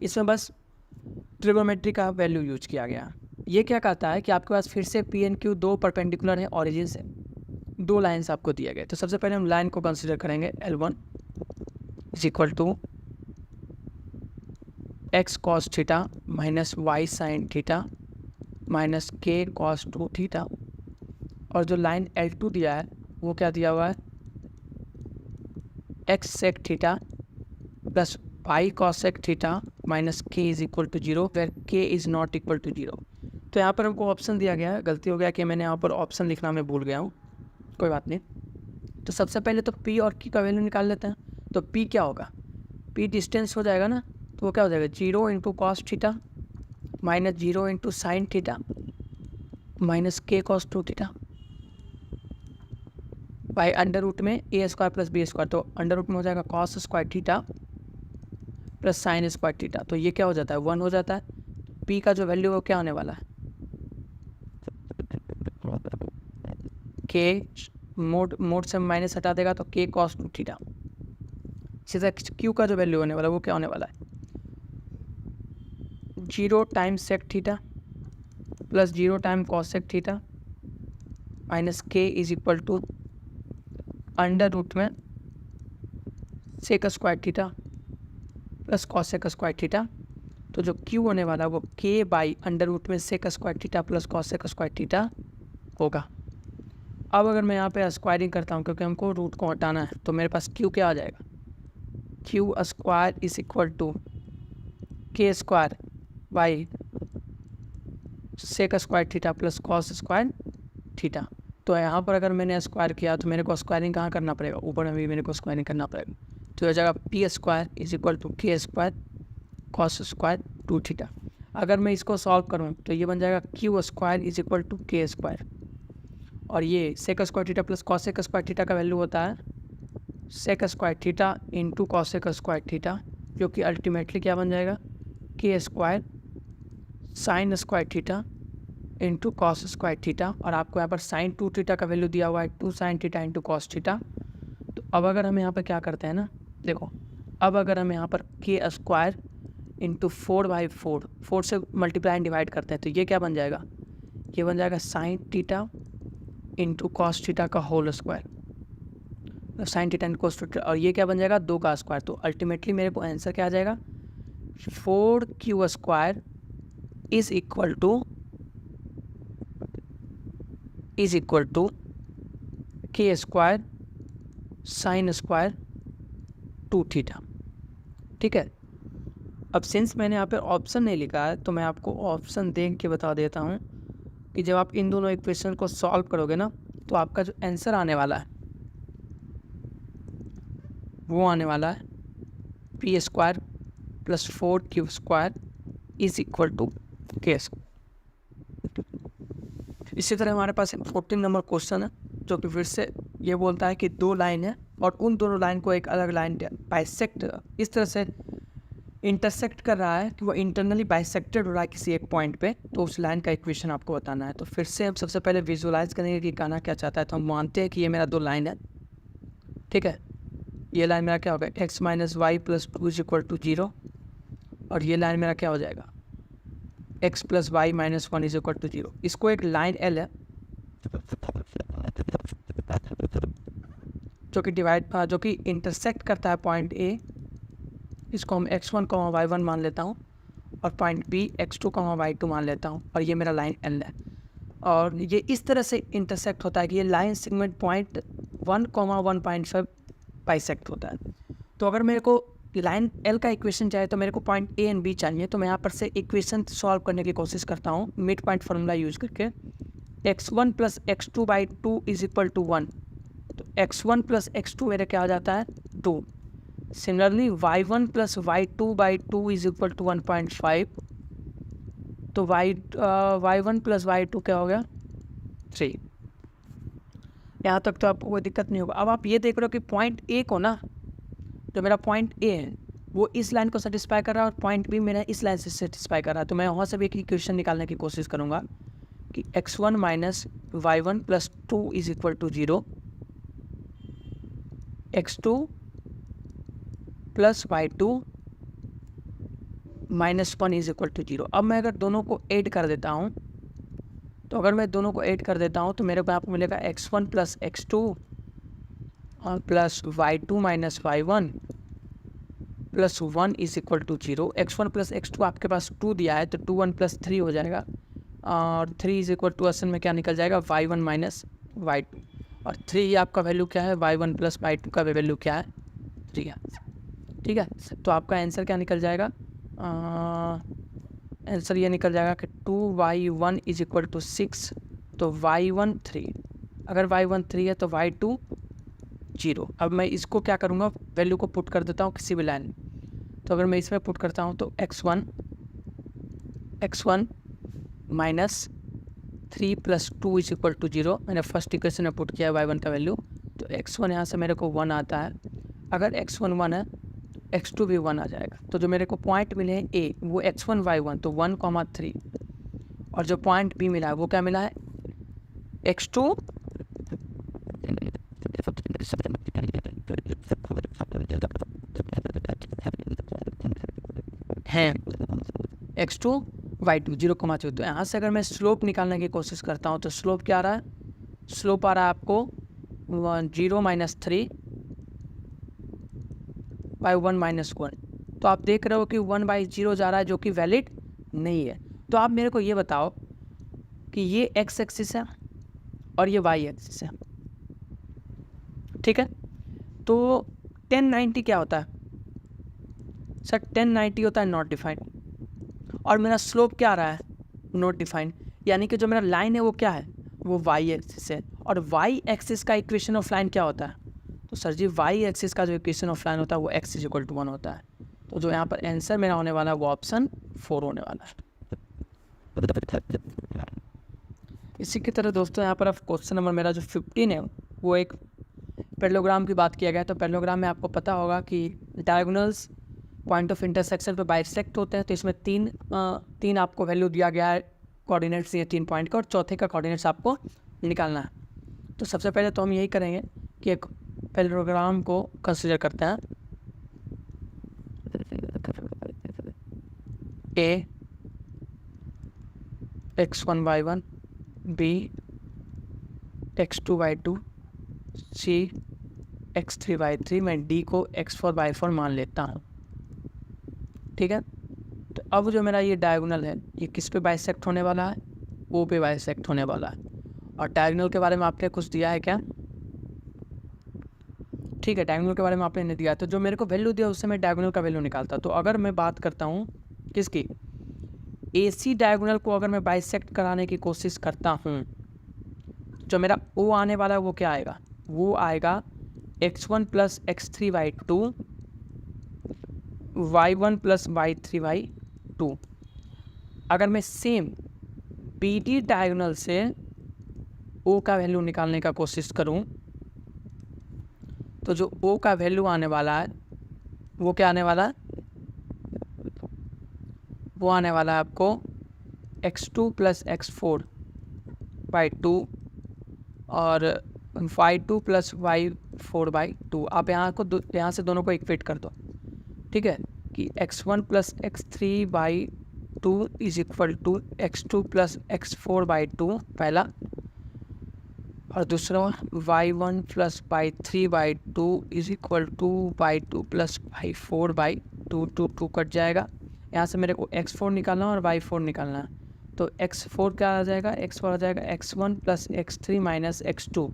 इसमें बस ट्रिगोनोमेट्री का वैल्यू यूज किया गया। ये क्या कहता है कि आपके पास फिर से पी एंड क्यू दो परपेंडिकुलर है ऑरिजिन से, दो लाइन्स आपको दिए गए। तो सबसे पहले हम लाइन को कंसिडर करेंगे L1 is equal to x cos theta minus y sin theta minus k cos 2 theta. और जो लाइन L2 दिया है वो क्या दिया हुआ है, x sec theta plus y cos sec theta minus k is equal to 0 where k is not equal to 0। तो यहाँ पर हमको ऑप्शन दिया गया है, गलती हो गया कि मैंने यहाँ पर ऑप्शन लिखना मैं भूल गया हूँ, कोई बात नहीं। तो सबसे पहले तो p और q का वैल्यू निकाल लेते हैं। तो p क्या होगा, p डिस्टेंस हो जाएगा ना, तो वो क्या हो जाएगा 0 into cos theta minus 0 into sine theta minus k cos 2 theta by under root में a² प्लस b²। तो अंडर रूट में हो जाएगा cos square theta plus sign square theta. तो ये क्या हो जाता है 1 हो जाता है। p का जो वैल्यू है वो क्या होने वाला है, k मोड से माइनस हटा देगा तो k cos 2 थीटा। इसी तरह q का जो वैल्यू होने वाला है वो क्या होने वाला है, 0 times sec theta plus 0 time cosec theta minus k is equal to under root में sec square theta plus cosec square theta. तो जो q होने वाला है वो k बाई अंडर रूट में sec square theta plus cosec square theta होगा। अब अगर मैं यहाँ पे स्क्वायरिंग करता हूँ क्योंकि हमको रूट को हटाना है, तो मेरे पास q क्या आ जाएगा, q² is equal to k² by sec square theta plus cos square theta. तो यहाँ पर अगर मैंने स्क्वायर किया तो मेरे को स्क्वायरिंग कहाँ करना पड़ेगा, ऊपर में भी मेरे को स्क्वायरिंग करना पड़ेगा। तो हो जाएगा p² is equal to k² cos square 2 theta. अगर मैं इसको सॉल्व करूँ तो ये बन जाएगा q² is equal to k²। और ये sec square theta plus cosec square theta का वैल्यू होता है sec square theta into cosec square theta, जो कि अल्टीमेटली क्या बन जाएगा k² sine square theta into cos square theta. और आपको यहाँ पर साइन 2 थीटा का वैल्यू दिया हुआ है 2 sign theta into cos theta. तो अब अगर हम यहाँ पर क्या करते हैं ना, देखो अब अगर हम यहाँ पर k² इंटू 4/4 4 से मल्टीप्लाई एंड डिवाइड करते हैं तो ये क्या बन जाएगा, ये बन जाएगा sine theta into cos theta का whole square, sine theta into cos theta. और ये क्या बन जाएगा 2 का स्क्वायर। तो अल्टीमेटली मेरे को आंसर क्या आ जाएगा, 4q² is equal to k² sine square 2 theta. ठीक है, अब सिंस मैंने यहाँ पर ऑप्शन नहीं लिखा है तो मैं आपको ऑप्शन देख के बता देता हूँ कि जब आप इन दोनों इक्वेशन को सॉल्व करोगे ना तो आपका जो आंसर आने वाला है वो आने वाला है p² plus 4 cube square is equal to K square. इसी तरह हमारे पास 14 नंबर क्वेश्चन है जो कि फिर से ये बोलता है कि दो लाइन है और उन दोनों लाइन को एक अलग लाइन बाइसेक्ट इस तरह से इंटरसेक्ट कर रहा है कि वो इंटरनली बाइसेक्टेड हो रहा है किसी एक पॉइंट पे, तो उस लाइन का इक्वेशन आपको बताना है। तो फिर से हम सबसे पहले विजुअलाइज करेंगे कि कहना क्या चाहता है। तो हम मानते हैं कि ये मेरा दो लाइन है, ठीक है। ये लाइन मेरा क्या होगा, x minus Y plus 2 is equal to 0, और ये लाइन मेरा क्या हो जाएगा, x plus Y minus 1 is equal to 0। इसको एक लाइन L है जो कि इंटरसेक्ट करता है पॉइंट A, इसको हम x1, y1 मान लेता हूँ, और पॉइंट B x2, y2 मान लेता हूँ, और ये मेरा लाइन L है। और ये इस तरह से इंटरसेक्ट होता है कि ये लाइन सेगमेंट पॉइंट 1, 1.5 बाइसेक्ट होता है। तो अगर मेरे को लाइन L का इक्वेशन चाहिए तो मेरे को पॉइंट A एंड B चाहिए। तो मैं यहाँ पर से इक्वेशन सॉल्व करने की कोशिश करता हूँ मिड पॉइंट फार्मूला यूज करके। x1 plus x2 by 2 is equal to 1, तो x1 प्लस x2 मेरे क्या आ जाता है 2। Similarly y1 plus y2 by 2 is equal to 1.5, तो y1 प्लस y2 क्या हो गया 3। यहाँ तक तो आपको कोई दिक्कत नहीं होगा। अब आप ये देख रहे हो कि पॉइंट A को ना, जो मेरा पॉइंट A है वो इस लाइन को सेटिस्फाई कर रहा है और पॉइंट B मेरा इस लाइन से सेटिस्फाई कर रहा है। तो मैं वहाँ से भी एक इक्वेशन निकालने की कोशिश करूँगा कि x1 minus y1 plus 2 is equal to 0, x2 plus y2 minus 1 is equal to 0। अब मैं अगर दोनों को ऐड कर देता हूँ, तो अगर मैं दोनों को ऐड कर देता हूँ तो मेरे को यहाँ पर मिलेगा x1 प्लस x2 और plus y2 minus y1 plus 1 is equal to 0। x1 plus x2 आपके पास 2 दिया है तो 2 1 प्लस 3 हो जाएगा, और 3 इज इक्वल टू असल में क्या निकल जाएगा y1 माइनस y2, और 3 आपका वैल्यू क्या है, y1 प्लस y2 का वैल्यू क्या है 3 है, ठीक है। तो आपका आंसर क्या निकल जाएगा, आंसर ये निकल जाएगा कि 2y1 इज इक्वल टू 6, तो y1 3, अगर y1 3 है तो y2 0। अब मैं इसको क्या करूँगा, वैल्यू को पुट कर देता हूँ किसी भी लाइन। तो अगर मैं इसमें पुट करता हूँ तो x1 minus 3 plus 2 is equal to 0, मैंने फर्स्ट इक्वेशन में पुट किया है y1 का वैल्यू, तो x1 यहाँ से मेरे को 1 आता है। अगर x1 1 है x2 भी 1 आ जाएगा। तो जो मेरे को पॉइंट मिले हैं A वो x1 y1 तो 1,3, और जो पॉइंट B मिला है वो क्या मिला है x2 है x2 y2 0,2। तो यहाँ से अगर मैं स्लोप निकालने की कोशिश करता हूँ तो स्लोप क्या आ रहा है, स्लोप आ रहा है आपको 0 माइनस 3 बाई 1 माइनस 1। तो आप देख रहे हो कि 1/0 जा रहा है जो कि वैलिड नहीं है। तो आप मेरे को ये बताओ कि ये x एक्सिस है और ये y एक्सिस है, ठीक है। तो 1090 क्या होता है सर, 1090 होता है नॉट डिफाइंड, और मेरा स्लोप क्या आ रहा है नॉट डिफाइंड, यानी कि जो मेरा लाइन है वो क्या है, वो y एक्सिस है। और y एक्सिस का इक्वेशन ऑफ लाइन क्या होता है, तो सर जी y एक्सिस का जो इक्वेशन ऑफ लाइन होता है वो x इज इक्वल टू 1 होता है। तो जो यहाँ पर आंसर मेरा होने वाला है वो ऑप्शन 4 होने वाला है। इसी की तरह दोस्तों यहाँ पर अब क्वेश्चन नंबर मेरा जो 15 है वो एक पैरेललोग्राम की बात किया गया है। तो पैरेललोग्राम में आपको पता होगा कि डायगोनल्स पॉइंट ऑफ इंटरसेक्शन पे बाइसेक्ट होते हैं। तो इसमें तीन आपको वैल्यू दिया गया है, कोऑर्डिनेट्स ये 3 पॉइंट का, और चौथे का कोऑर्डिनेट्स आपको निकालना है। तो सबसे पहले तो हम यही करेंगे कि एक पैरेललोग्राम को कंसीडर करते हैं। A x1 y1, B x2 y2, C x3 y3, मैं D को x4 y4 मान लेता हूँ, ठीक है। तो अब जो मेरा ये डायगोनल है ये किस पे बाइसेक्ट होने वाला है, O पे बाइसेक्ट होने वाला है। और डायगोनल के बारे में आपने कुछ दिया है क्या, ठीक है, डायगोनल के बारे में आपने नहीं दिया। तो जो मेरे को वैल्यू दिया उससे मैं डायगोनल का वैल्यू निकालता। तो अगर मैं बात करता हूँ किसकी, AC डायगोनल को अगर मैं बाइसेक्ट कराने की कोशिश करता हूँ, जो मेरा O आने वाला है वो क्या आएगा, वो आएगा x1 plus x3 by 2 y1 plus y3/2। अगर मैं सेम बी डी डायगोनल से ओ का वैल्यू निकालने का कोशिश करूं तो जो ओ का वैल्यू आने वाला है वो क्या आने वाला है, वो आने वाला है आपको x2 प्लस x4/2 और y2 प्लस y4/2। आप यहाँ से दोनों को इक्वेट कर दो, ठीक है, कि x1 plus x3/2 is equal to x2 plus x4/2 पहला, और दूसरा y1 plus y3/2 is equal to y2 plus y4/2। 2 cut जाएगा, यहाँ से मेरे को x4 निकालना है और y4 निकालना है, तो x4 क्या आ जाएगा, x4 आ जाएगा x1 plus x3 minus x2,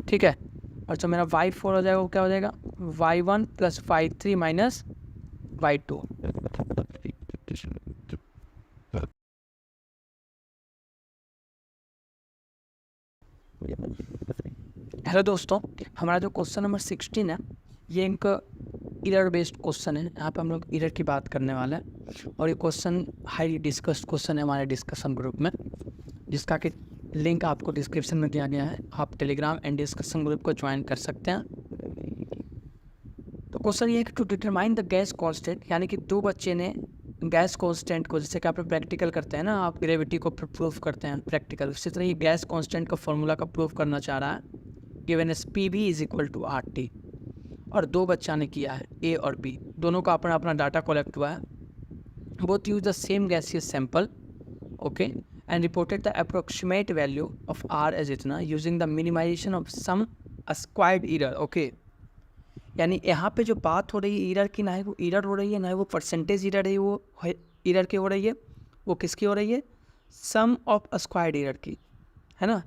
ठीक है, और जो मेरा y4 हो जाएगा वो क्या हो जाएगा, y1 plus y3 minus y2। Hello दोस्तों, हमारा जो क्वेश्चन नंबर 16 है ये एक इरर बेस्ड क्वेश्चन है। यहाँ पे हम लोग इरर की बात करने वाले हैं और ये क्वेश्चन हाईली डिस्कस्ड क्वेश्चन है हमारे डिस्कशन ग्रुप में, जिसका कि लिंक आपको डिस्क्रिप्शन में दिया गया है। आप टेलीग्राम एंड डिस्कशन ग्रुप को ज्वाइन कर सकते हैं। तो क्वेश्चन ये है कि to determine the gas constant, यानी कि दो बच्चे ने गैस कांस्टेंट को, जैसे कि आप प्रैक्टिकल करते हैं ना, आप ग्रेविटी को प्रूफ करते हैं प्रैक्टिकल, उसी तरह ये गैस कांस्टेंट का फॉर्मूला का प्रूफ करना चाह रहा है। Given S P B is equal to R T, और दो बच्चा ने किया है, ए और बी, दोनों का अपना अपना डाटा कलेक्ट हुआ है। Both use the same gaseous sample, okay, and reported the approximate value of R as इतना using the minimisation of sum squared error, okay. यानी यहाँ पे जो बात हो रही है एरर की, ना है वो एरर हो रही है, ना है वो परसेंटेज एरर है, वो एरर की हो रही है, वो किसकी हो रही है, सम ऑफ अस्क्वायर्ड एरर की, है ना।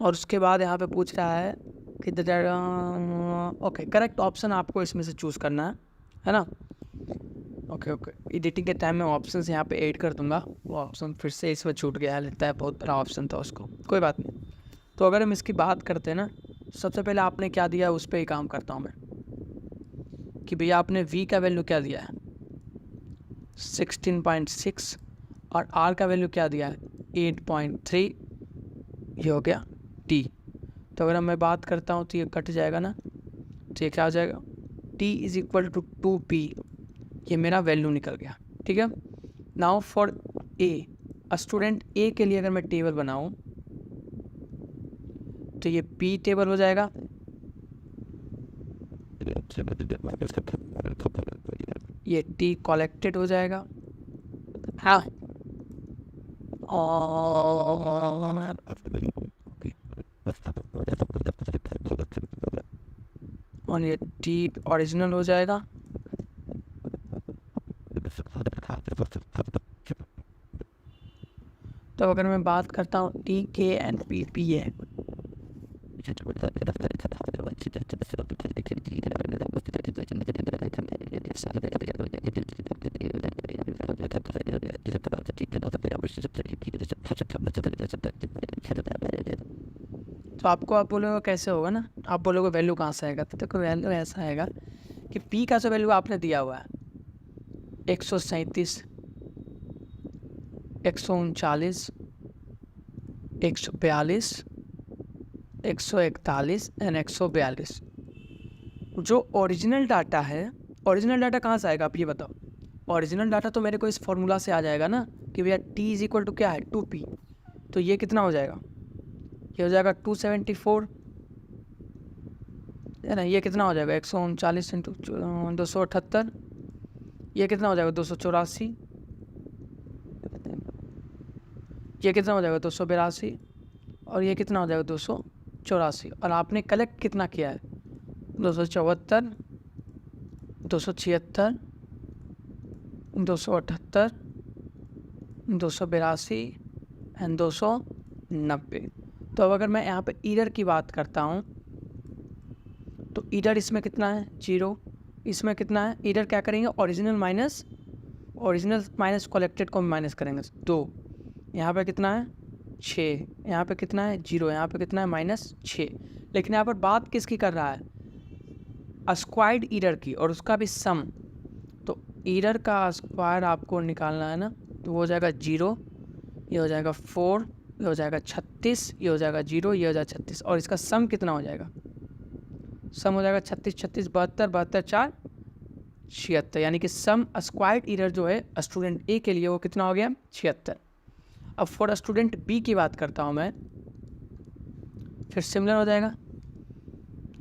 और उसके बाद यहाँ पे पूछ रहा है कि ओके, करेक्ट ऑप्शन आपको इसमें से चूज़ करना है ना। ओके, एडिटिंग के टाइम में ऑप्शन यहाँ पे ऐड कर दूंगा, वो ऑप्शन फिर से इसमें छूट गया, लगता है बहुत बड़ा ऑप्शन था उसको, कोई बात नहीं। तो अगर हम इसकी बात करते हैं ना, सबसे पहले आपने क्या दिया उस पर ही काम करता हूँ मैं, कि भैया आपने v का वैल्यू क्या दिया है 16.6 और r का वैल्यू क्या दिया है 8.3, ये हो गया t। तो अगर मैं बात करता हूँ तो ये कट जाएगा ना, तो ये क्या हो जाएगा, t is equal to 2p, ये मेरा वैल्यू निकल गया, ठीक है। नाउ फॉर ए, स्टूडेंट ए के लिए अगर मैं टेबल बनाऊँ तो ये p टेबल हो जाएगा, ये टी कलेक्टेड हो जाएगा, हाँ, और ये टी ओरिजिनल हो जाएगा। तो अगर मैं बात करता हूँ टी के एंड पी पी है, तो आपको, आप बोलोगे कैसे होगा ना, आप बोलोगे वैल्यू कहाँ से आएगा, तो देखो वैल्यू ऐसा आएगा कि पी का जो वैल्यू आपने दिया हुआ है 137, 139, 142, 141 एंड 142, जो ओरिजिनल डाटा है, ओरिजिनल डाटा कहाँ से आएगा आप ये बताओ। ओरिजिनल डाटा तो मेरे को इस फॉर्मूला से आ जाएगा ना, कि भैया t इज इक्वल टू क्या है 2p, तो ये कितना हो जाएगा, ये हो जाएगा 274, है ना। ये कितना हो जाएगा 139 इंटू 278, ये कितना हो जाएगा 284, ये कितना हो जाएगा 282, और ये कितना हो जाएगा 284। और आपने कलेक्ट कितना किया है 274, 276, 278, 282 एंड 290। तो अब अगर मैं यहाँ पे ईरर की बात करता हूँ तो ईरर इसमें कितना है 0, इसमें कितना है, ईरर क्या करेंगे, ओरिजिनल माइनस कलेक्टेड को माइनस करेंगे 2, यहाँ पे कितना है 6, यहाँ पे कितना है 0, यहाँ पे कितना है -6। लेकिन यहाँ पर बात किसकी कर रहा है, स्क्वायर्ड ईरर की और उसका भी सम, तो ईरर का स्क्वायर आपको निकालना है ना, तो वो हो जाएगा 0, ये हो जाएगा 4, ये हो जाएगा 36, ये हो जाएगा 0, ये हो जाएगा 36, और इसका सम कितना हो जाएगा, सम हो जाएगा 36 36 72 72 4 76, यानी कि सम स्क्वायर्ड ईरर जो है स्टूडेंट ए के लिए वो कितना हो गया 76। अब फॉर स्टूडेंट बी की बात करता हूँ मैं, फिर सिमिलर हो जाएगा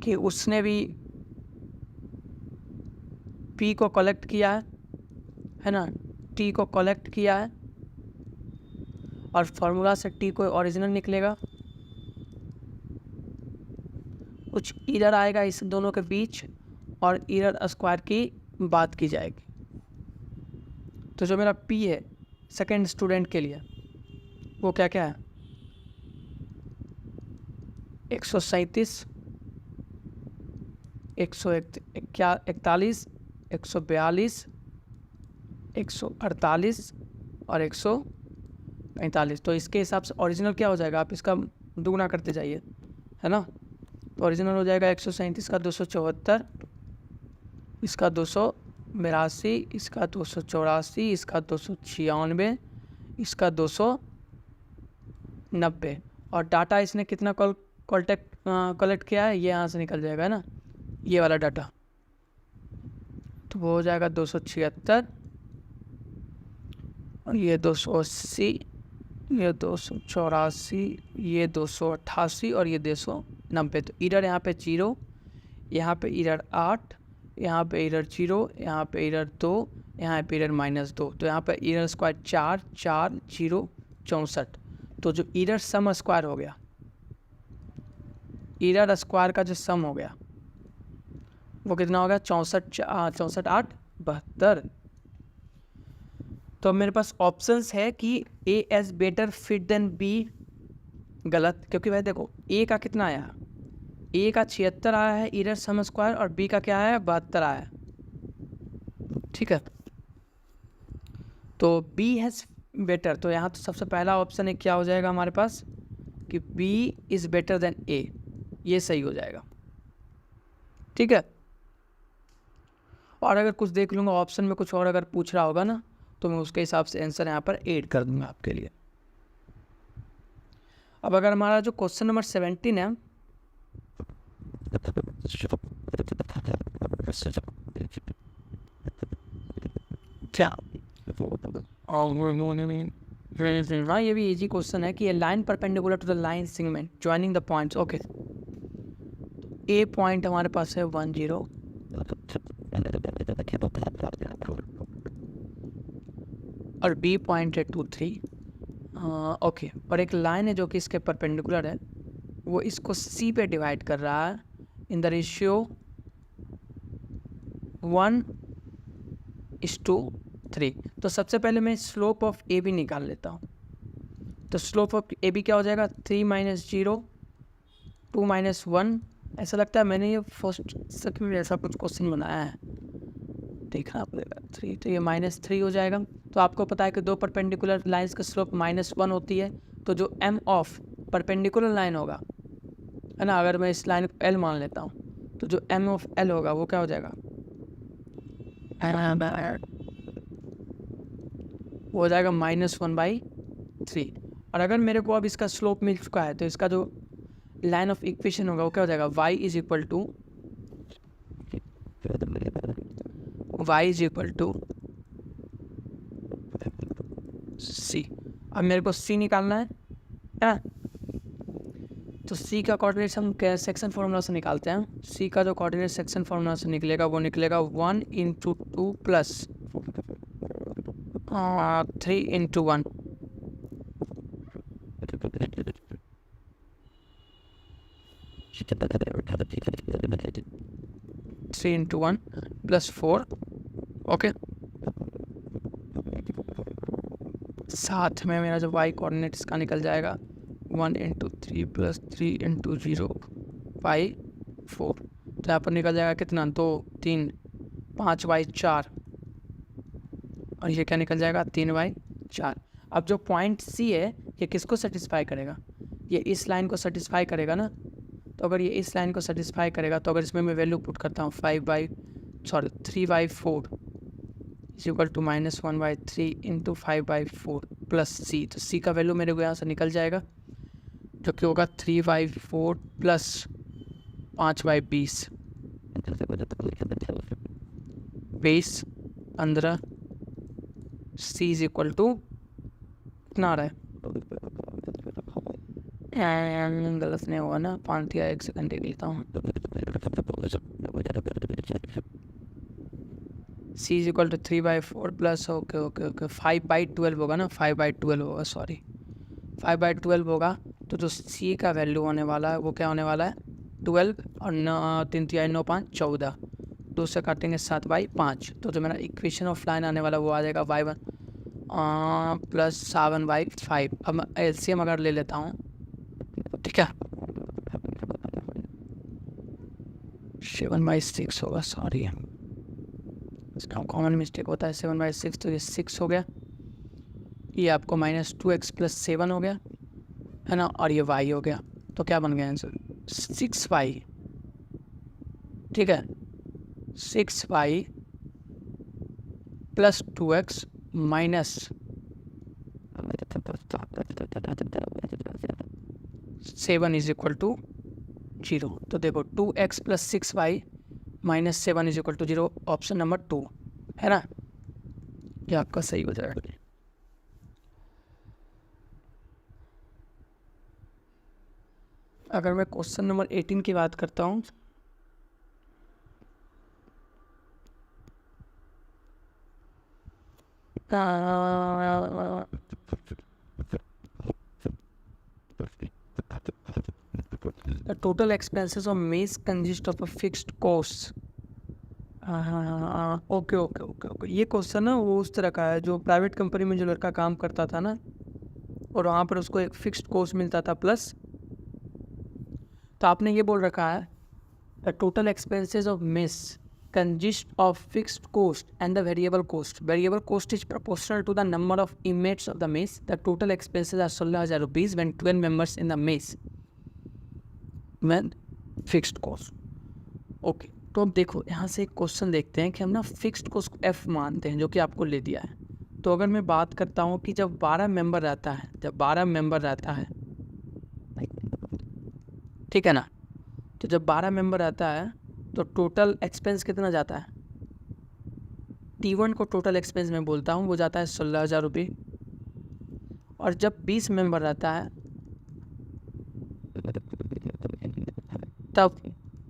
कि उसने भी पी को कलेक्ट किया है ना, टी को कलेक्ट किया है, और फार्मूला से टी को ओरिजिनल निकलेगा, कुछ ईरर आएगा इस दोनों के बीच और ईरर स्क्वायर की बात की जाएगी। तो जो मेरा पी है सेकेंड स्टूडेंट के लिए वो क्या क्या है, 137, 141, 142, 148 और 145। तो इसके हिसाब से ओरिजिनल क्या हो जाएगा, आप इसका दुगुना करते जाइए, है ना। तो ओरिजिनल हो जाएगा 137 का 274, इसका 282, इसका 284, इसका 296, इसका 290, और डाटा इसने कितना कलेक्ट किया है ये यहाँ से निकल जाएगा ना, ये वाला डाटा, तो वो हो जाएगा 276, और ये 280, ये 284, ये 288 और ये 290। तो ईरर यहाँ पे 0, यहाँ पे ईरर 8, यहाँ पे ईरर 0, यहाँ पे ईरर 2, यहाँ पे ईरर -2, तो यहाँ पे ईरर स्क्वायर 4 4 0 64। तो जो ईरर सम स्क्वायर हो गया, ईरर स्क्वायर का जो सम हो गया वो कितना होगा 64 8 72। तो मेरे पास ऑप्शंस है कि A as better fit than B गलत, क्योंकि भाई देखो ए का कितना आया, ए का 76 आया है ईरर सम स्क्वायर, और बी का क्या है 72 आया है, ठीक है। तो बी हैज़ बेटर, तो यहाँ तो सबसे पहला ऑप्शन है क्या हो जाएगा हमारे पास कि बी इज़ बेटर देन ए, ये सही हो जाएगा, ठीक है। और अगर कुछ देख लूँगा ऑप्शन में कुछ और अगर पूछ रहा होगा ना, तो मैं उसके हिसाब से आंसर यहाँ पर ऐड कर दूंगा आपके लिए। अब अगर हमारा जो क्वेश्चन नंबर 17 है, क्या हाँ ये भी इजी क्वेश्चन है कि a line perpendicular to the line segment joining the points. Okay, a point हमारे पास है 1 0, और बी पॉइंट है 2 3। ओके, और एक लाइन है जो कि इसके परपेंडिकुलर है, वो इसको सी पे डिवाइड कर रहा है इन द रेशियो 1:3। तो सबसे पहले मैं स्लोप ऑफ ए बी निकाल लेता हूँ। तो स्लोप ऑफ ए बी क्या हो जाएगा 3 - 0 2 - 1। ऐसा लगता है मैंने ये फर्स्ट सच में ऐसा कुछ क्वेश्चन बनाया है, देखना पड़ेगा 3, तो ये -3 हो जाएगा। तो आपको पता है कि दो परपेंडिकुलर लाइंस का स्लोप -1 होती है, तो जो एम ऑफ परपेंडिकुलर लाइन होगा, है ना, अगर मैं इस लाइन को एल मान लेता हूँ, तो जो एम ऑफ एल होगा वो क्या हो जाएगा, वो हो जाएगा -1/3। और अगर मेरे को अब इसका स्लोप मिल चुका है, तो इसका जो लाइन ऑफ इक्वेशन होगा वो क्या हो जाएगा, y is equal to c। अब मेरे को c निकालना है ना, तो c का कोऑर्डिनेट हम सेक्शन फार्मूला से निकालते हैं। c का जो कोऑर्डिनेट सेक्शन फार्मूला से निकलेगा वो निकलेगा 1 × 2 + 3 × 1। Three into 1 + 4। ओके, साथ में मेरा जो y कोऑर्डिनेट इसका निकल जाएगा 1 × 3 + 3 × 0 / 4। तो यहाँ पर निकल जाएगा कितना, 2 3 5/4, और ये क्या निकल जाएगा 3/4। अब जो पॉइंट C है ये किसको सेटिस्फाई करेगा, ये इस लाइन को सेटिस्फाई करेगा ना, तो अगर ये इस लाइन को सेटिस्फाई करेगा तो अगर इसमें मैं वैल्यू पुट करता हूँ 3/4 is equal to -1/3 into 5/4 plus C, तो सी का वैल्यू मेरे को यहाँ से निकल जाएगा जो कि होगा 3/4 प्लस 5/20 15 सी इज इक्वल टू कितना आ रहा है, गलत नहीं होगा ना, 5 या 1 सेकंड देख लेता हूँ। C is equal to 3/4 plus okay 5/12 होगा ना, 5/12 होगा, सॉरी 5/12 होगा। तो जो सी का वैल्यू होने वाला है वो क्या होने वाला है 12 और 3 3 9 5 14, 2 से काटेंगे 7/5। तो जो मेरा इक्वेशन ऑफ लाइन आने वाला वो आ जाएगा y1 प्लस 7/5। अब मैं एलसीएम अगर ले लेता हूँ, ठीक है 7/6 होगा, सॉरी इसका कॉमन मिस्टेक होता है 7/6, तो ये 6 हो गया, ये आपको -2x + 7 हो गया है ना, और ये y हो गया। तो क्या बन गया आंसर 6y, ठीक है 6y + 2x minus 7 is equal to 0। तो देखो 2x + 6y minus 7 is equal to 0, option number 2 है ना, ये आपका सही हो जाएगा। अगर मैं क्वेश्चन नंबर 18 की बात करता हूँ, The total expenses of maize consist of a fixed cost। Okay ये क्वेश्चन ना वो उस तरह का है जो प्राइवेट कंपनी में जो लड़का काम करता था ना, और वहाँ पर उसको एक फिक्स्ड कोस्ट मिलता था प्लस। तो आपने ये बोल रखा है the total expenses of mess consist of fixed cost and the variable cost. Variable cost is proportional to the number of inmates of the mess. The total expenses are 16,000 rupees when 12 members in the mess. When fixed cost. Okay. तो अब देखो यहाँ से एक question देखते हैं कि हम ना फिक्स्ड कोस्ट को एफ मानते हैं जो कि आपको ले दिया है। तो अगर मैं बात करता हूँ कि जब 12 मेंबर रहता है, ठीक है ना, तो जब 12 मेंबर रहता है तो टोटल एक्सपेंस कितना जाता है, T1 को टोटल एक्सपेंस में बोलता हूँ, वो जाता है 16,000 रुपये। और जब 20 मेंबर रहता है तब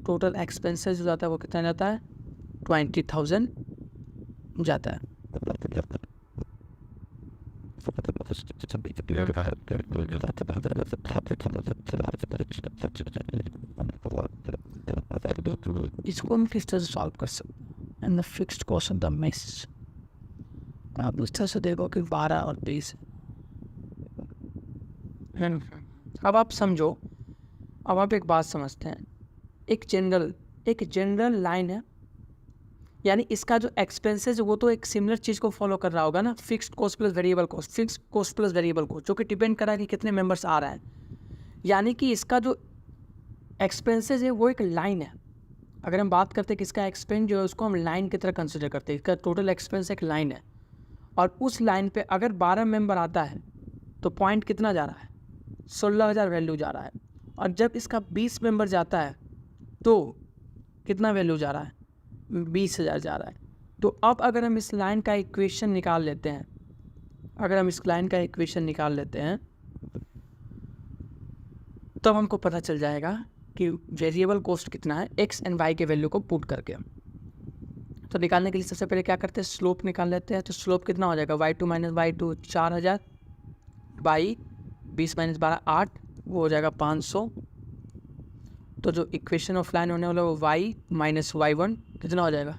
टोटल एक्सपेंसेस जो जाता है वो कितना जाता है 20,000 जाता है। इसको हम किस तरह से सॉल्व कर सकते हैं, and the fixed cost of the mess. आप उस तरह से देखो कि 12 और 20। अब आप समझो, अब आप एक बात समझते हैं, एक जनरल लाइन है, यानी इसका जो एक्सपेंसेस वो तो एक सिमिलर चीज़ को फॉलो कर रहा होगा ना, fixed cost plus variable cost, fixed cost plus variable cost, जो कि डिपेंड कर रहा है कि कितने मेंबर्स आ रहे हैं। यानी कि इसका जो एक्सपेंसेस है वो एक लाइन है। अगर हम बात करते हैं कि इसका एक्सपेंस जो है उसको हम लाइन की तरह कंसिडर करते हैं, इसका टोटल एक्सपेंस एक लाइन है, और उस लाइन पे अगर 12 मेंबर आता है तो पॉइंट कितना जा रहा है 16,000 वैल्यू जा रहा है। और जब इसका 20 मेंबर जाता है तो कितना वैल्यू जा रहा है 20,000 जा रहा है। तो अब अगर हम इस लाइन का इक्वेशन निकाल लेते हैं, तब हमको पता चल जाएगा कि वेरिएबल कॉस्ट कितना है एक्स एंड वाई के वैल्यू को पुट करके। तो निकालने के लिए सबसे पहले क्या करते हैं, स्लोप निकाल लेते हैं। तो स्लोप कितना हो जाएगा y2 - y2 4,000 बाई 20 - 12 8, वो हो जाएगा 500। तो जो इक्वेशन ऑफ लाइन होने वाला वो y - y1 कितना हो जाएगा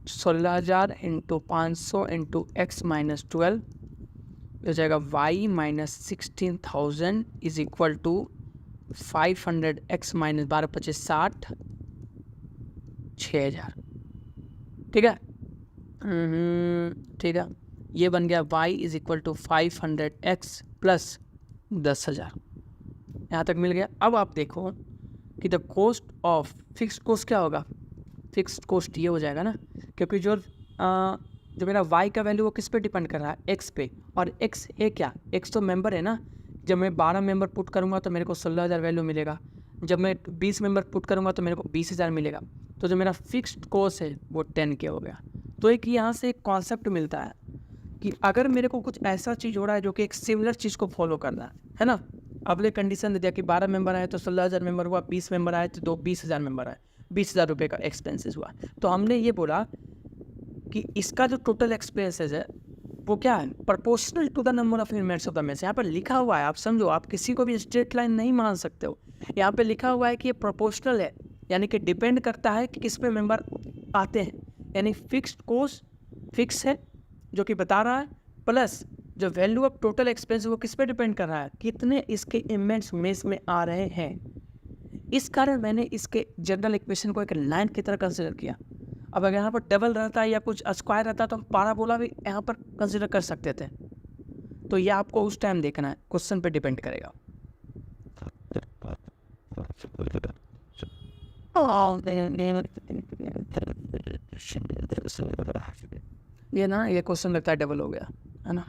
16,000 × 500 × x - 12 हो जाएगा y - 16,000 is equal to 500 x - 12 × 25 60 6,000। ठीक है, ठीक है, ये बन गया y is equal to 500x + 10,000 यहाँ तक मिल गया। अब आप देखो कि the cost of fixed cost क्या होगा, फिक्स्ड कॉस्ट ये हो जाएगा ना, क्योंकि जो मेरा y का वैल्यू वो किस पे डिपेंड कर रहा है, x पे, और x है क्या, x तो मेंबर है ना। जब मैं 12 मेंबर पुट करूँगा तो मेरे को 16,000 वैल्यू मिलेगा, जब मैं 20 मेंबर पुट करूँगा तो मेरे को 20,000 मिलेगा। तो जो मेरा फिक्स्ड कॉस्ट है वो 10K हो गया। तो एक यहाँ से एक कॉन्सेप्ट मिलता है कि अगर मेरे को कुछ ऐसा चीज़ हो रहा है जो कि एक सिमिलर चीज़ को फॉलो करना है ना। अब ले कंडीशन दे दिया कि 12 मेंबर आए तो 16,000 मेंबर हुआ, 20 मेंबर आए तो 20,000 मेंबर आए, 20,000 रुपये का एक्सपेंसेस हुआ। तो हमने ये बोला कि इसका जो टोटल एक्सपेंसेस है वो क्या है, proportional to the number of inmates of the mess. यहाँ पर लिखा हुआ है, आप समझो, आप किसी को भी स्ट्रेट लाइन नहीं मान सकते हो। यहाँ पे लिखा हुआ है कि ये प्रोपोर्शनल है, यानी कि डिपेंड करता है कि किस पे मेंबर आते हैं, यानी फिक्स्ड कॉस्ट फिक्स है जो कि बता रहा है, प्लस जो वैल्यू ऑफ टोटल एक्सपेंस वो किस पे डिपेंड कर रहा है, कितने इसके इनमेट्स मेस में आ रहे हैं। इस कारण मैंने इसके जनरल इक्वेशन को एक लाइन की तरह कंसिडर किया। अब अगर यहाँ पर डबल रहता या कुछ स्क्वायर रहता तो हम पाराबोला भी यहाँ पर कंसिडर कर सकते थे। तो ये आपको उस टाइम देखना है, क्वेश्चन पे डिपेंड करेगा। ये ना, ये क्वेश्चन लगता है डबल हो गया है ना।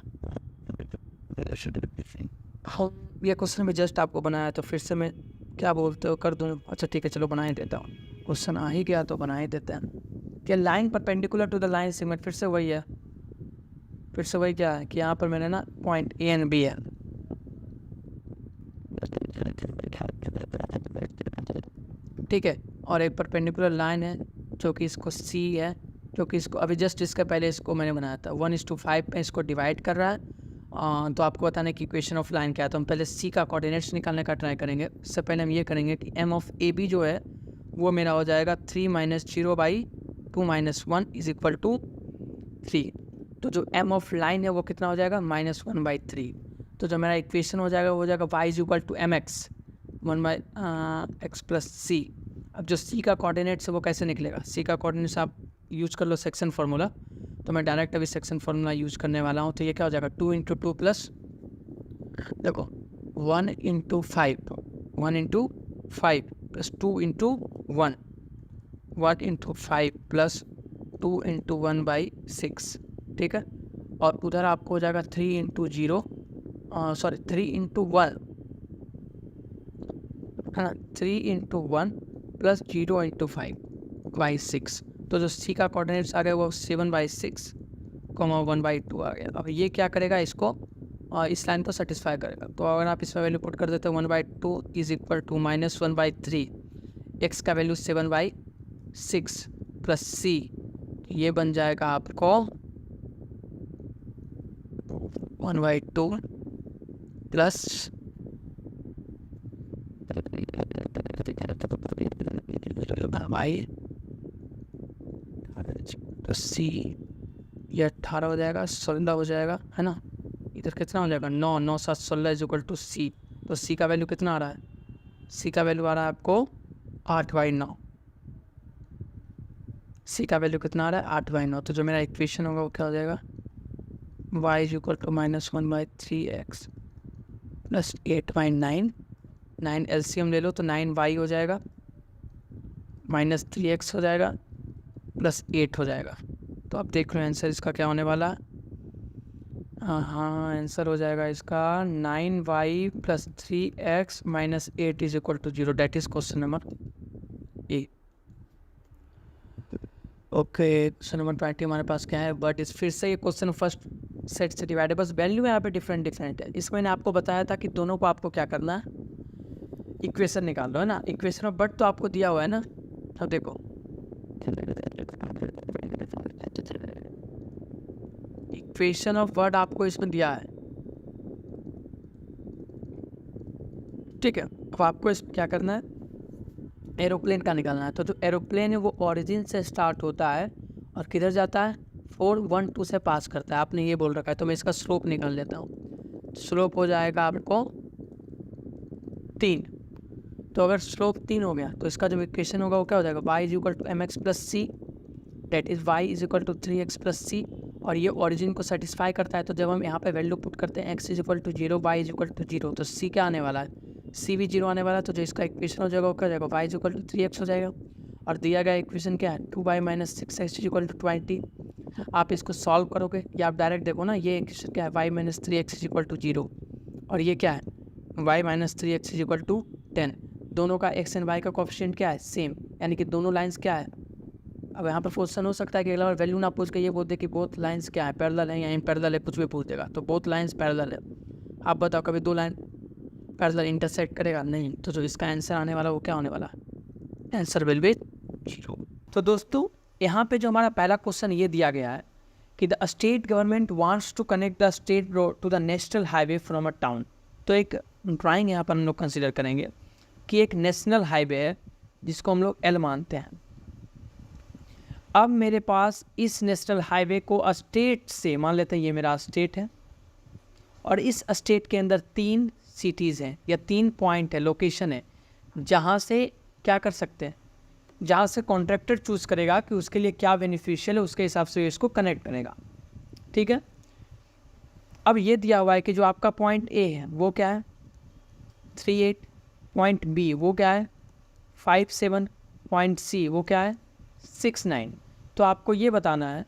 ये क्वेश्चन में जस्ट आपको बनाया तो फिर से मैं क्या बोलते हो कर दूँ। अच्छा ठीक है, चलो बना ही देता हूँ, क्वेश्चन आ ही गया तो बना ही देते हैं। कि line perpendicular to the line segment, फिर से वही है, फिर से वही क्या है कि यहाँ पर मैंने ना पॉइंट ए एंड बी है, ठीक है, और एक परपेंडिकुलर लाइन है जो कि इसको सी है, जो कि इसको अभी जस्ट इसका पहले इसको मैंने बनाया था 1:5 में इसको डिवाइड कर रहा है। तो आपको बताना कि इक्वेशन ऑफ लाइन क्या है। तो हम पहले सी का कोऑर्डिनेट्स निकालने का ट्राई करेंगे। उससे पहले हम ये करेंगे कि एम ऑफ ए बी जो है वो मेरा हो जाएगा 3 - 0/2 - 1 = 3। तो जो एम ऑफ लाइन है वो कितना हो जाएगा, -1/3। तो जो मेरा इक्वेशन हो जाएगा वो हो जाएगा y = mx 1/x + c। अब जो c का कोऑर्डिनेट्स है वो कैसे निकलेगा, c का कोऑर्डिनेट्स आप यूज कर लो सेक्शन फार्मूला। तो मैं डायरेक्ट अभी सेक्शन फार्मूला यूज करने वाला हूँ। तो ये क्या हो जाएगा, 2 × 2 प्लस, देखो 1 × 5, 1 × 5 प्लस 2 × 1, 1 × 5 प्लस 2 × 1/6, ठीक है। और उधर आपको हो जाएगा 3 × 0, सॉरी 3 × 1 है ना, 3 × 1 प्लस 0 × 5/6। तो जो सी का कोऑर्डिनेट्स आ गया वो 7/6, 1/2 आ गया। अब ये क्या करेगा, इसको इस लाइन को सेटिस्फाई करेगा। तो अगर आप इसमें वैल्यू पुट कर देते हो 1/2 = -1/3, एक्स का वैल्यू 7/6 प्लस सी, ये बन जाएगा आपको 1/2 प्लस भाई तो सी, ये 18 हो जाएगा, 16 हो जाएगा है ना। इधर कितना हो जाएगा, 9, 9 × 7 = 16 = सी। तो सी का वैल्यू कितना आ रहा है, सी का वैल्यू आ रहा है आपको 8/9। सी का वैल्यू कितना आ रहा है, 8/9। तो जो मेरा इक्वेशन होगा वो क्या हो जाएगा, y = -1/3x प्लस 8/9, 9 एलसीएम ले लो तो 9y हो जाएगा, -3x हो जाएगा प्लस 8 हो जाएगा। तो आप देख लो आंसर इसका क्या होने वाला है। हाँ, आंसर हो जाएगा इसका 9y + 3x - 8 = 0। That is question number A. Okay, question number 20 हमारे पास क्या है, बट इस फिर से ये क्वेश्चन फर्स्ट सेट से डिवाइड है, बस वैल्यू यहाँ पे डिफरेंट है। इसमें मैंने आपको बताया था कि दोनों को आपको क्या करना है, इक्वेशन निकाल लो है ना। इक्वेशन ऑफ बट तो आपको दिया हुआ है ना। अब देखो इक्वेशन ऑफ वर्ड आपको इसमें दिया है, ठीक है। अब आपको इसमें क्या करना है, एरोप्लेन का निकालना है। तो जो एरोप्लेन है वो ओरिजिन से स्टार्ट होता है और किधर जाता है, 412 से पास करता है, आपने ये बोल रखा है। तो मैं इसका स्लोप निकाल लेता हूँ। स्लोप हो जाएगा आपको 3। तो अगर स्लोप 3 हो गया तो इसका जो इक्वेशन होगा वो क्या हो जाएगा, y = mx + c, that is y = 3x + c। और ये ओरिजिन को सेटिस्फाई करता है। तो जब हम यहाँ पे वैल्यू पुट करते हैं x = 0, y = 0, तो c क्या आने वाला है, सी भी जीरो आने वाला है, तो जो इसका इक्वेशन हो जाएगा वो क्या हो जाएगा, Y is equal to 3x हो जाएगा। और दिया गया इक्वेशन क्या है, 2y minus 6x is equal to 20। आप इसको सॉल्व करोगे या आप डायरेक्ट देखो ना, ये इक्वेशन क्या है, y minus 3x is equal to 0, और ये क्या है, y minus 3x is equal to 10। दोनों का x एंड y का कोफिशिएंट क्या है, सेम, यानी कि दोनों लाइंस क्या है। अब यहाँ पर क्वेश्चन हो सकता है कि अगला बार वैल्यू ना पूछ के ये बोल दे कि बोथ लाइंस क्या है, पैरेलल है या इम्पैरेलल है, कुछ भी पूछ देगा। तो बोथ लाइंस पैरेलल है। आप बताओ कभी दो लाइन पैरेलल इंटरसेक्ट करेगा, नहीं। तो जो इसका आंसर आने वाला वो क्या होने वाला, आंसर विल बी 0। तो दोस्तों यहाँ पे जो हमारा पहला क्वेश्चन ये दिया गया है कि the state government wants to connect the state road to the national highway from a town. तो एक ड्राइंग यहाँ पर हम लोग कंसिडर करेंगे कि एक नेशनल हाईवे है जिसको हम लोग एल मानते हैं। अब मेरे पास इस नेशनल हाईवे को स्टेट से, मान लेते हैं ये मेरा स्टेट है, और इस स्टेट के अंदर 3 सिटीज़ हैं या 3 पॉइंट है, लोकेशन है, जहाँ से क्या कर सकते हैं, जहाँ से कॉन्ट्रैक्टर चूज़ करेगा कि उसके लिए क्या बेनिफिशियल है, उसके हिसाब से इसको कनेक्ट करेगा। ठीक है। अब ये दिया हुआ है कि जो आपका पॉइंट ए है वो क्या है 38, पॉइंट बी वो क्या है 57, पॉइंट सी वो क्या है 69। तो आपको ये बताना है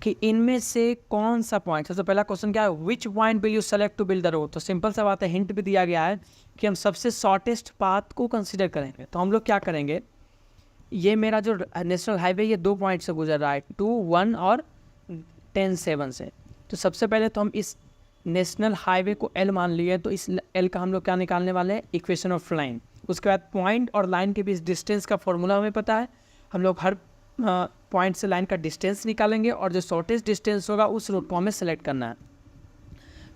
कि इनमें से कौन सा पॉइंट, सबसे पहला क्वेश्चन क्या है, which point will you select to build the road. तो सिंपल सा बात है, हिंट भी दिया गया है कि हम सबसे शॉर्टेस्ट पाथ को कंसीडर करेंगे। तो हम लोग क्या करेंगे, ये मेरा जो नेशनल हाईवे ये 2 पॉइंट से गुजर रहा है, 2, 1 और 10, 7 से। तो सबसे पहले तो हम इस नेशनल हाईवे को एल मान लिए, तो इस एल का हम लोग क्या निकालने वाले हैं, इक्वेशन ऑफ लाइन। उसके बाद पॉइंट और लाइन के बीच डिस्टेंस का फॉर्मूला हमें पता है, हम लोग हर पॉइंट से लाइन का डिस्टेंस निकालेंगे और जो शॉर्टेस्ट डिस्टेंस होगा उस रूट को हमें सेलेक्ट करना है।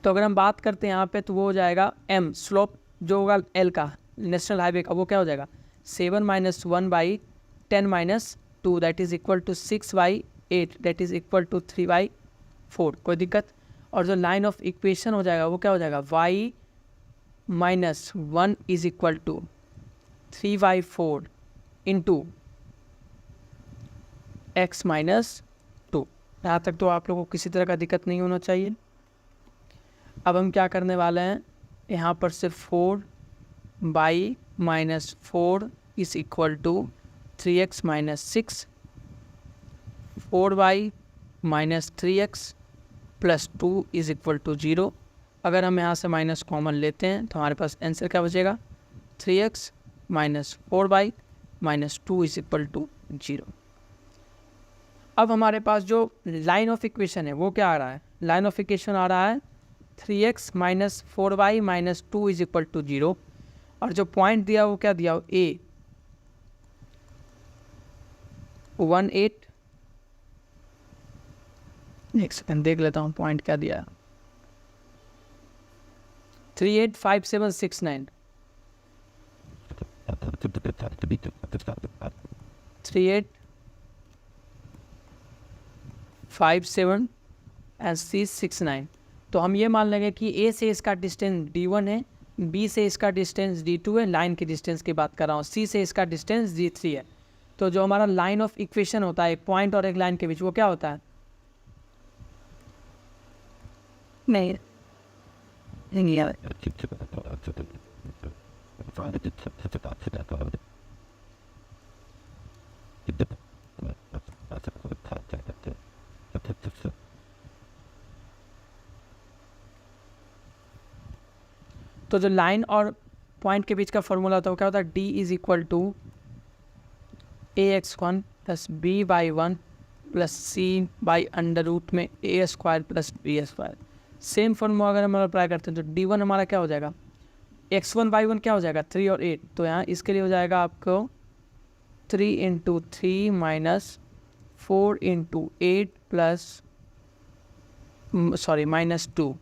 तो अगर हम बात करते हैं यहाँ पे, तो वो हो जाएगा एम, स्लोप जो होगा एल का नेशनल हाईवे का, वो क्या हो जाएगा 7 - 1 / 10 - 2 that is equal to 6/8 that is equal to 3/4। कोई दिक्कत। और जो लाइन ऑफ इक्वेशन हो जाएगा वो क्या हो जाएगा, y - 1 is equal to 3/4 into x - 2। यहाँ तक तो आप लोगों को किसी तरह का दिक्कत नहीं होना चाहिए। अब हम क्या करने वाले हैं, यहाँ पर से 4y - 4 is equal to 3x - 6, 4y - 3x plus 2 is equal to 0। अगर हम यहाँ से माइनस कॉमन लेते हैं तो हमारे पास आंसर क्या बचेगा, 3x - 4y - 2 is equal to 0। अब हमारे पास जो लाइन ऑफ इक्वेशन है वो क्या आ रहा है, लाइन ऑफ इक्वेशन आ रहा है 3x - 4y - 2 is equal to 0। और जो पॉइंट दिया वो क्या दिया, ए 18। एक सेकंड देख लेता हूँ पॉइंट क्या दिया, 385769 3857 एंड C69। तो हम ये मान लेंगे कि ए से इसका डिस्टेंस D1 है, बी से इसका डिस्टेंस D2 है, लाइन की डिस्टेंस की बात कर रहा हूँ, सी से इसका डिस्टेंस D3 है। तो जो हमारा लाइन ऑफ इक्वेशन होता है एक पॉइंट और एक लाइन के बीच, वो क्या होता है, नहीं तो जो लाइन और पॉइंट के बीच का फॉर्मूला होता है वो क्या होता है, D is equal to AX1 plus B/1 plus C/√में A² plus B²। Same formula अगर हम अप्लाई करते हैं तो D1 हमारा क्या हो जाएगा, x1/1 क्या हो जाएगा 3 और 8। तो यहाँ इसके लिए हो जाएगा आपको 3 × 3 - 4 × 8 प्लस -2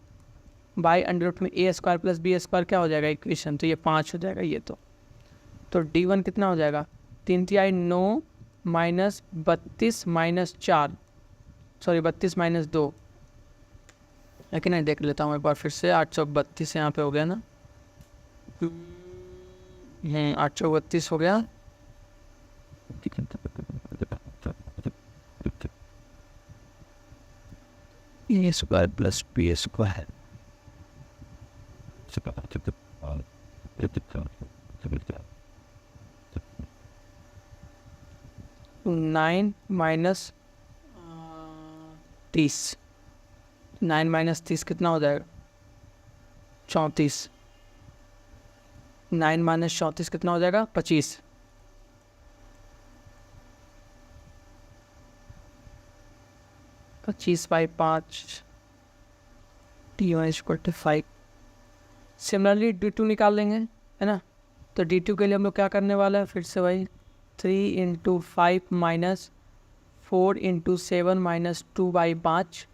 /√में A² प्लस B² क्या हो जाएगा इक्वेशन, तो ये 5 हो जाएगा ये। तो D1 कितना हो जाएगा, 3 × 3 = 9 - 32 - 4 सॉरी 32 - 2, लेकिन नहीं देख लेता हूँ एक बार फिर से, 832 यहाँ पे हो गया ना, 832 हो गया। A² plus B²। 9 minus 30, 9 minus 30 कितना हो जाएगा? 34। 9 माइनस 34 कितना हो जाएगा? 25। 25/5 T1 = 5। सिमिलरली D2 निकाल लेंगे, है ना? तो D2 के लिए हम लोग क्या करने वाला है? फिर से वही 3 × 5 माइनस 4 × 7 माइनस 2/5,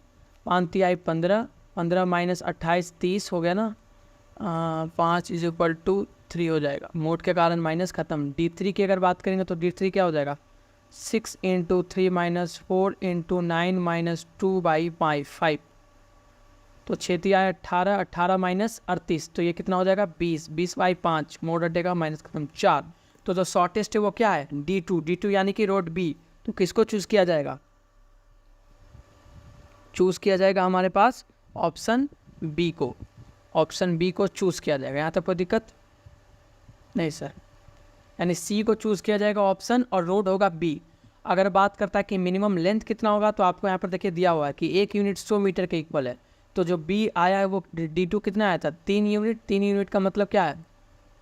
5 × 15, 15 माइनस 28 30 हो गया ना। 5 = 3 हो जाएगा। मोड के कारण माइनस खत्म। D3 की अगर बात करेंगे तो D3 क्या हो जाएगा? 6 × 3 माइनस 4 × 9 माइनस 2/5। तो 6 × 18, 18 माइनस 38, तो ये कितना हो जाएगा? 20, 20/5। मोड हटेगा, माइनस खत्म। 4। तो जो शॉर्टेस्ट है वो क्या है? D2 यानी कि रोड B। तो किसको चूज़ किया जाएगा? चूज़ किया जाएगा हमारे पास ऑप्शन B को। ऑप्शन B को चूज़ किया जाएगा। यहाँ तक कोई दिक्कत नहीं सर। यानी C को चूज़ किया जाएगा ऑप्शन, और रोड होगा B। अगर बात करता है कि मिनिमम लेंथ कितना होगा, तो आपको यहाँ पर देखिए दिया हुआ है कि 1 यूनिट 100 मीटर के इक्वल है। तो जो B आया है वो D2 कितना आया था? 3 यूनिट। 3 यूनिट का मतलब क्या है?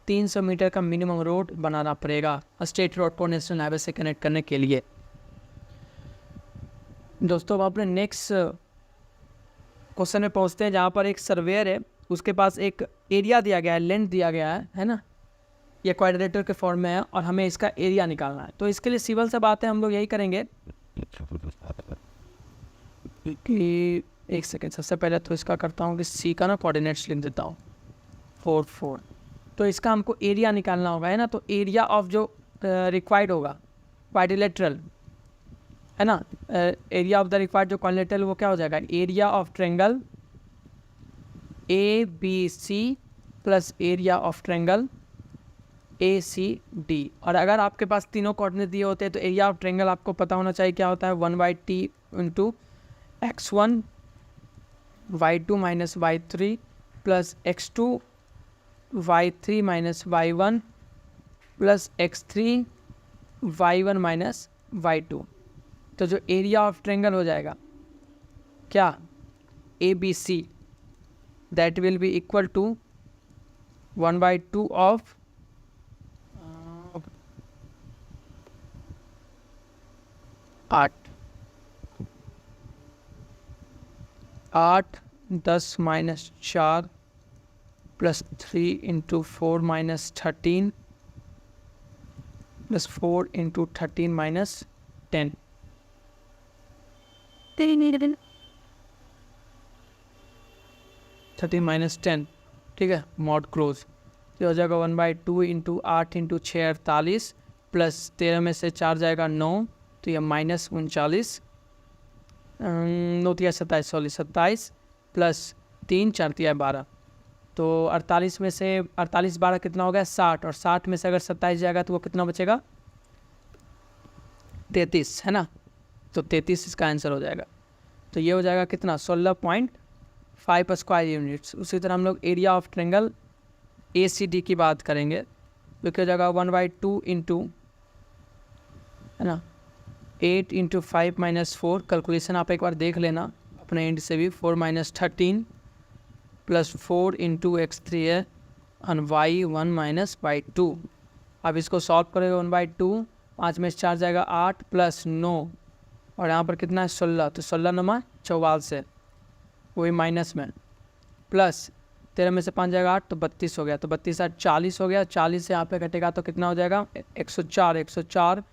300 मीटर का मिनिमम रोड बनाना पड़ेगा स्टेट रोड को नेशनल हाईवे से कनेक्ट करने के लिए। दोस्तों अब अपने नेक्स्ट क्वेश्चन में पहुंचते हैं, जहाँ पर एक सर्वेयर है, उसके पास एक एरिया दिया गया है, लेंथ दिया गया है ना? ये क्वाड्रेटर के फॉर्म में है और हमें इसका एरिया निकालना है। तो इसके लिए सिंपल सा बात है, हम लोग यही करेंगे कि एक सेकेंड, सबसे पहले तो इसका करता हूँ कि C का ना कोऑर्डिनेट्स लिख देता हूँ 4 4। तो इसका हमको एरिया निकालना होगा, है ना? तो एरिया ऑफ जो रिक्वायर्ड होगा क्वाड्रिलेटरल, है ना? एरिया ऑफ द रिक्वायर्ड जो क्वाड्रिलेटरल वो क्या हो जाएगा? Area of triangle ABC plus area of triangle ACD। और अगर आपके पास तीनों कोऑर्डिनेट दिए होते हैं तो एरिया ऑफ ट्रायंगल आपको पता होना चाहिए क्या होता है? 1/t × x1 y2 minus y3 plus x2 y3 minus y1 plus x3 y1 minus y2। तो जो एरिया ऑफ ट्रायंगल हो जाएगा क्या? ABC, that will be equal to 1/2 of 8, 10 minus 4 plus 3 × 4 minus 13 plus 4 × 13 minus 10। 13 minus 10, ठीक है, mod close. तो हो जाएगा 1/2 × 8 × 6 48 प्लस 13 में से 4 जाएगा 9, तो यह माइनस 39, 9 × 27 27 प्लस 3 4 × 12, तो 48 में से 48 12 कितना हो गया? 60, और 60 में से अगर 27 जाएगा तो वो कितना बचेगा? 33, है ना? तो 33 इसका आंसर हो जाएगा। तो ये हो जाएगा कितना? 16.5 स्क्वायर यूनिट्स। उसी तरह हम लोग एरिया ऑफ ट्रायंगल ACD की बात करेंगे, तो क्या हो जाएगा? 1/2 × है ना 8 × 5 माइनस 4। कैलकुलेशन आप एक बार देख लेना अपने एंड से भी। 4 माइनस 13 प्लस 4 × x3 है और y1 माइनस y2। अब इसको सॉल्व करेगा 1/2, 5 में से 4 जाएगा 8 प्लस 9, और यहाँ पर कितना है? 16, तो 16 नमा 44 है, वही माइनस में, प्लस 13 में से 5 जाएगा 8, तो 32 हो गया, तो 32 8 40 हो गया। 40 से यहाँ पे घटेगा तो कितना हो जाएगा? 104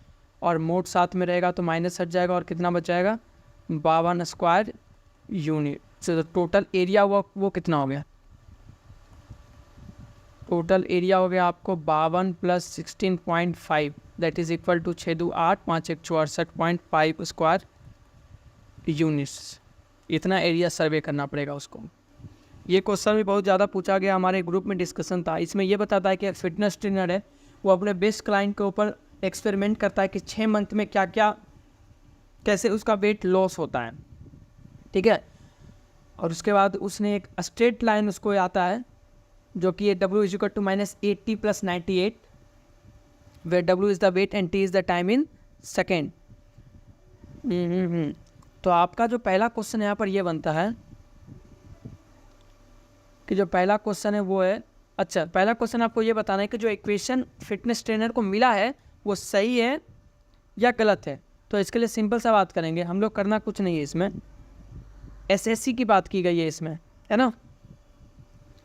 और मोड साथ में रहेगा तो माइनस हट जाएगा, और कितना बच जाएगा? 52 स्क्वायर यूनिट। तो टोटल एरिया वो कितना हो गया? टोटल एरिया हो गया आपको 52 plus 16.5, that is equal to 6 2 8 5 1 64.5 square units. इतना एरिया सर्वे करना पड़ेगा उसको। ये क्वेश्चन भी बहुत ज़्यादा पूछा गया, हमारे ग्रुप में डिस्कशन था। इसमें यह बताता है कि एक फिटनेस ट्रेनर है, वो अपने बेस्ट क्लाइंट के ऊपर एक्सपेरिमेंट करता है कि 6 मंथ में क्या क्या कैसे उसका वेट लॉस होता है, ठीक है। और उसके बाद उसने एक स्ट्रेट लाइन उसको आता है जो कि W is equal to -80 + 98, where W is the weight and T is the time in second। तो आपका जो पहला क्वेश्चन यहाँ पर ये बनता है कि जो पहला क्वेश्चन है वो है, अच्छा पहला क्वेश्चन आपको ये बताना है कि जो इक्वेशन फिटनेस ट्रेनर को मिला है वो सही है या गलत है। तो इसके लिए सिंपल सा बात करेंगे हम लोग, करना कुछ नहीं है इसमें, एसएससी की बात की गई है इसमें, है ना।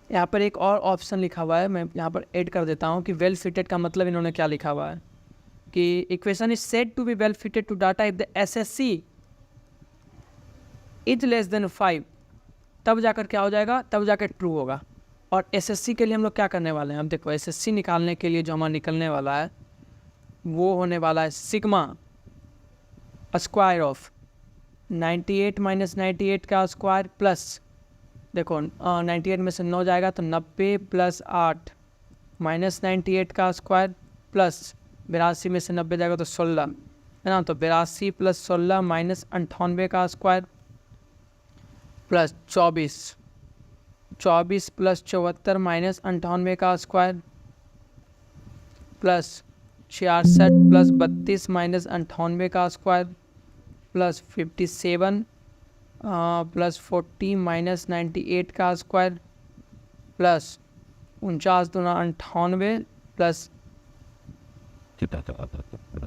यहाँ पर एक और ऑप्शन लिखा हुआ है, मैं यहाँ पर ऐड कर देता हूँ कि वेल फिटेड का मतलब इन्होंने क्या लिखा हुआ है कि equation is said to be well fitted to data if the SSC is less than 5, तब जाकर क्या हो जाएगा, तब जाकर ट्रू होगा। और एसएससी के लिए हम लोग क्या करने वाले हैं, हम देखो एसएससी निकालने के लिए जो हमारा निकलने वाला है वो होने वाला है सिग्मा स्क्वायर ऑफ 98 - 98 का स्क्वायर प्लस, देखो 98 में से 9 जाएगा तो 90 + 8 -98 का स्क्वायर प्लस 82 में से 90 जाएगा तो 16, है ना। तो 82 + 16 -98 का स्क्वायर प्लस 24 + 74 -98 का स्क्वायर प्लस 66 + 32 -98 का स्क्वायर प्लस 57 + 40 -98 का स्क्वायर प्लस 49 × 98 प्लस 49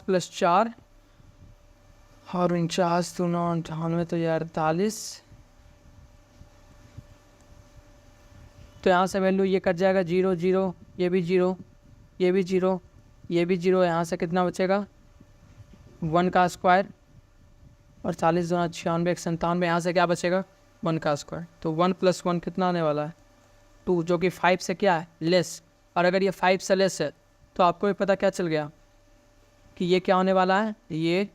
+ 4 और 49 × 98 तो ये 48। तो यहाँ से वैल्यू ये कट जाएगा 0 0, ये भी 0, ये भी 0, ये भी 0। यहाँ से कितना बचेगा 1 का स्क्वायर और 40 × 96 97। यहाँ से क्या बचेगा 1 का स्क्वायर। तो 1 + 1 कितना आने वाला है 2, जो कि 5 से क्या है लेस। और अगर ये 5 से लेस है तो आपको भी पता क्या चल गया कि ये क्या होने वाला है, ये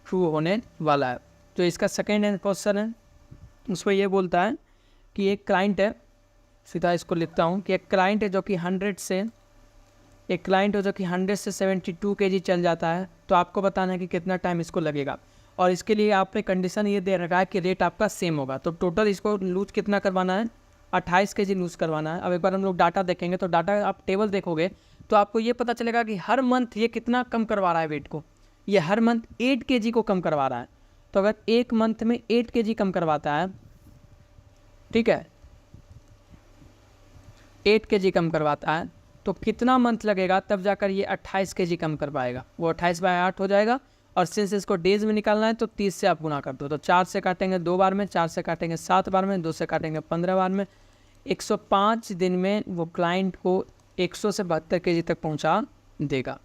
ट्रू होने वाला है। जो इसका सेकेंड क्वेश्चन है उसमें ये बोलता है कि एक क्लाइंट है, सीधा इसको लिखता हूँ कि एक क्लाइंट है जो कि 100 से 72 kg चल जाता है। तो आपको बताना है कि कितना टाइम इसको लगेगा। और इसके लिए आपने कंडीशन ये दे रखा है कि रेट आपका सेम होगा। तो टोटल इसको लूज कितना करवाना है 28 kg लूज़ करवाना है। अब एक बार हम लोग डाटा देखेंगे तो डाटा आप टेबल देखोगे तो आपको ये पता चलेगा कि हर मंथ ये कितना कम करवा रहा है वेट को। ये हर मंथ 8 kg को कम करवा रहा है। तो अगर एक मंथ में 8 kg कम करवाता है, ठीक है 8 kg कम करवाता है, तो कितना मंथ लगेगा तब जाकर ये 28 kg कम कर पाएगा। वो 28/8 हो जाएगा। और सिंस इसको डेज में निकालना है तो 30 से आप गुना कर दो। तो 4 से काटेंगे 2 बार में, 4 से काटेंगे 7 बार में, 2 से काटेंगे 15 बार में। 105 दिन में वो क्लाइंट को 100 से 72 kg तक पहुंचा देगा।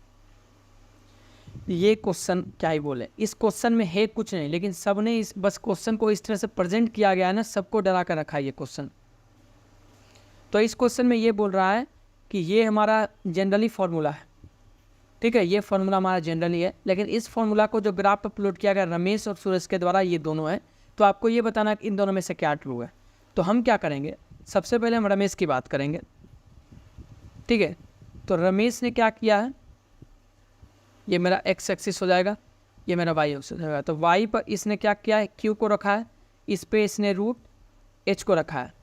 ये क्वेश्चन क्या ही बोले, इस क्वेश्चन में है कुछ नहीं, लेकिन सब ने इस बस क्वेश्चन को इस तरह से प्रेजेंट किया गया है ना, सबको डरा कर रखा है ये क्वेश्चन। तो इस क्वेश्चन में ये बोल रहा है कि ये हमारा जनरली फॉर्मूला है, ठीक है, ये फार्मूला हमारा जनरली है। लेकिन इस फार्मूला को जो ग्राफ पर प्लॉट किया गया रमेश और सुरेश के द्वारा, ये दोनों है। तो आपको ये बताना कि इन दोनों में से क्या ट्रू है। तो हम क्या करेंगे, सबसे पहले हम रमेश की बात करेंगे, ठीक है। तो रमेश ने क्या किया है, ये मेरा एक्स एक्सिस हो जाएगा, ये मेरा वाई एक्सिस हो जाएगा। तो वाई पर इसने क्या किया है, क्यू को रखा है, इस पर इसने रूट एच को रखा है।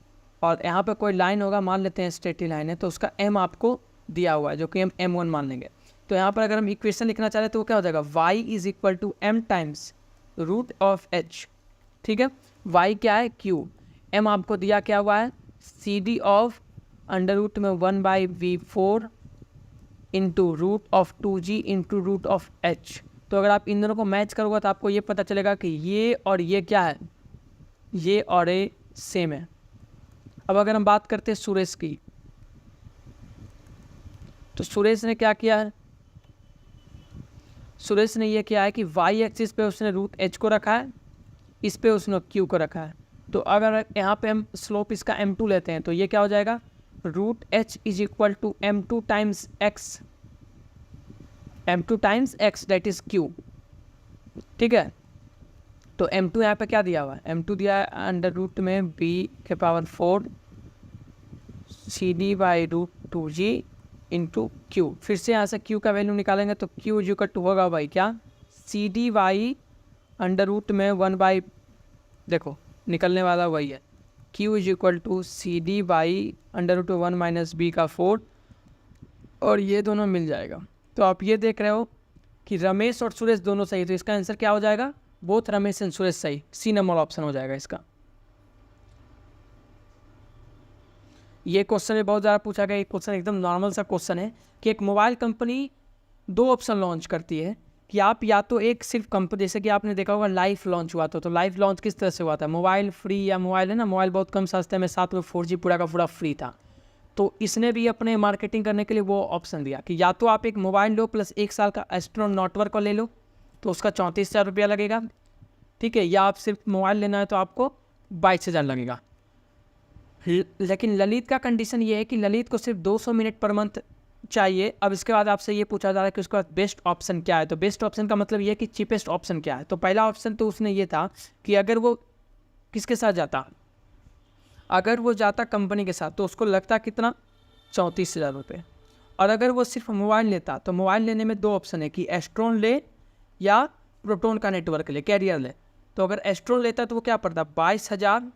और यहाँ पर कोई लाइन होगा, मान लेते हैं स्ट्रेट लाइन है, तो उसका एम आपको दिया हुआ है जो कि हम M1 मान लेंगे। तो यहाँ पर अगर हम इक्वेशन लिखना चाह रहे हैं तो वो क्या हो जाएगा, y = m times root of h, ठीक है। y क्या है q, m आपको दिया क्या हुआ है CD ऑफ √ में 1/v4 into root of 2g into root of h। तो अगर आप इन दोनों को मैच करोगे तो आपको ये पता चलेगा कि ये और ये क्या है, ये और ये सेम है। अब अगर हम बात करते हैं सुरेश की, तो सुरेश ने क्या किया है, सुरेश ने ये किया है कि वाई एक्सिस पे उसने रूट एच को रखा है, इस पे उसने क्यू को रखा है। तो अगर यहाँ पे हम स्लोप इसका m2 लेते हैं तो ये क्या हो जाएगा, root H = m2 times X, m2 times X that is Q, ठीक है। तो m2 यहाँ पे क्या दिया हुआ है, m2 दिया है √ में b⁴ C D by root 2g into Q. फिर से यहाँ से क्यू का वैल्यू निकालेंगे तो क्यू इज इक्वल टू होगा भाई क्या, C D by under root में 1/, देखो निकलने वाला वही है, Q is equal to C D by under root 1 minus B का 4, और ये दोनों मिल जाएगा। तो आप ये देख रहे हो कि रमेश और सुरेश दोनों सही, तो इसका आंसर क्या हो जाएगा, बोथ रमेश एंड सुरेश सही, सी नंबर ऑप्शन हो जाएगा इसका। ये क्वेश्चन भी बहुत ज़्यादा पूछा गया। एक क्वेश्चन एकदम नॉर्मल सा क्वेश्चन है कि एक मोबाइल कंपनी 2 ऑप्शन लॉन्च करती है कि आप या तो एक सिर्फ कंपनी, जैसे कि आपने देखा होगा लाइफ लॉन्च हुआ था, तो लाइफ लॉन्च किस तरह से हुआ था, मोबाइल फ्री, या मोबाइल है ना, मोबाइल बहुत कम सस्ते में, साथ में 4G पूरा का पूरा फ्री था। तो इसने भी अपने मार्केटिंग करने के लिए वो ऑप्शन दिया कि या तो आप एक मोबाइल लो प्लस 1 साल का एस्ट्रोनॉटवर्क को ले लो, तो उसका 34,000 रुपया लगेगा, ठीक है, या आप सिर्फ मोबाइल लेना है तो आपको 22,000 लगेगा। लेकिन ललित का कंडीशन ये है कि ललित को सिर्फ 200 मिनट पर मंथ चाहिए। अब इसके बाद आपसे ये पूछा जा रहा है कि उसके बाद बेस्ट ऑप्शन क्या है, तो बेस्ट ऑप्शन का मतलब ये है कि चीपेस्ट ऑप्शन क्या है। तो पहला ऑप्शन तो उसने ये था कि अगर वो किसके साथ जाता, अगर वो जाता कंपनी के साथ, तो उसको लगता कितना, 34,000 रुपये। और अगर वो सिर्फ मोबाइल लेता, तो मोबाइल लेने में 2 ऑप्शन है कि एस्ट्रॉन ले या प्रोटोन का नेटवर्क ले, कैरियर ले। तो अगर एस्ट्रॉन लेता तो वो क्या पड़ता, 22,000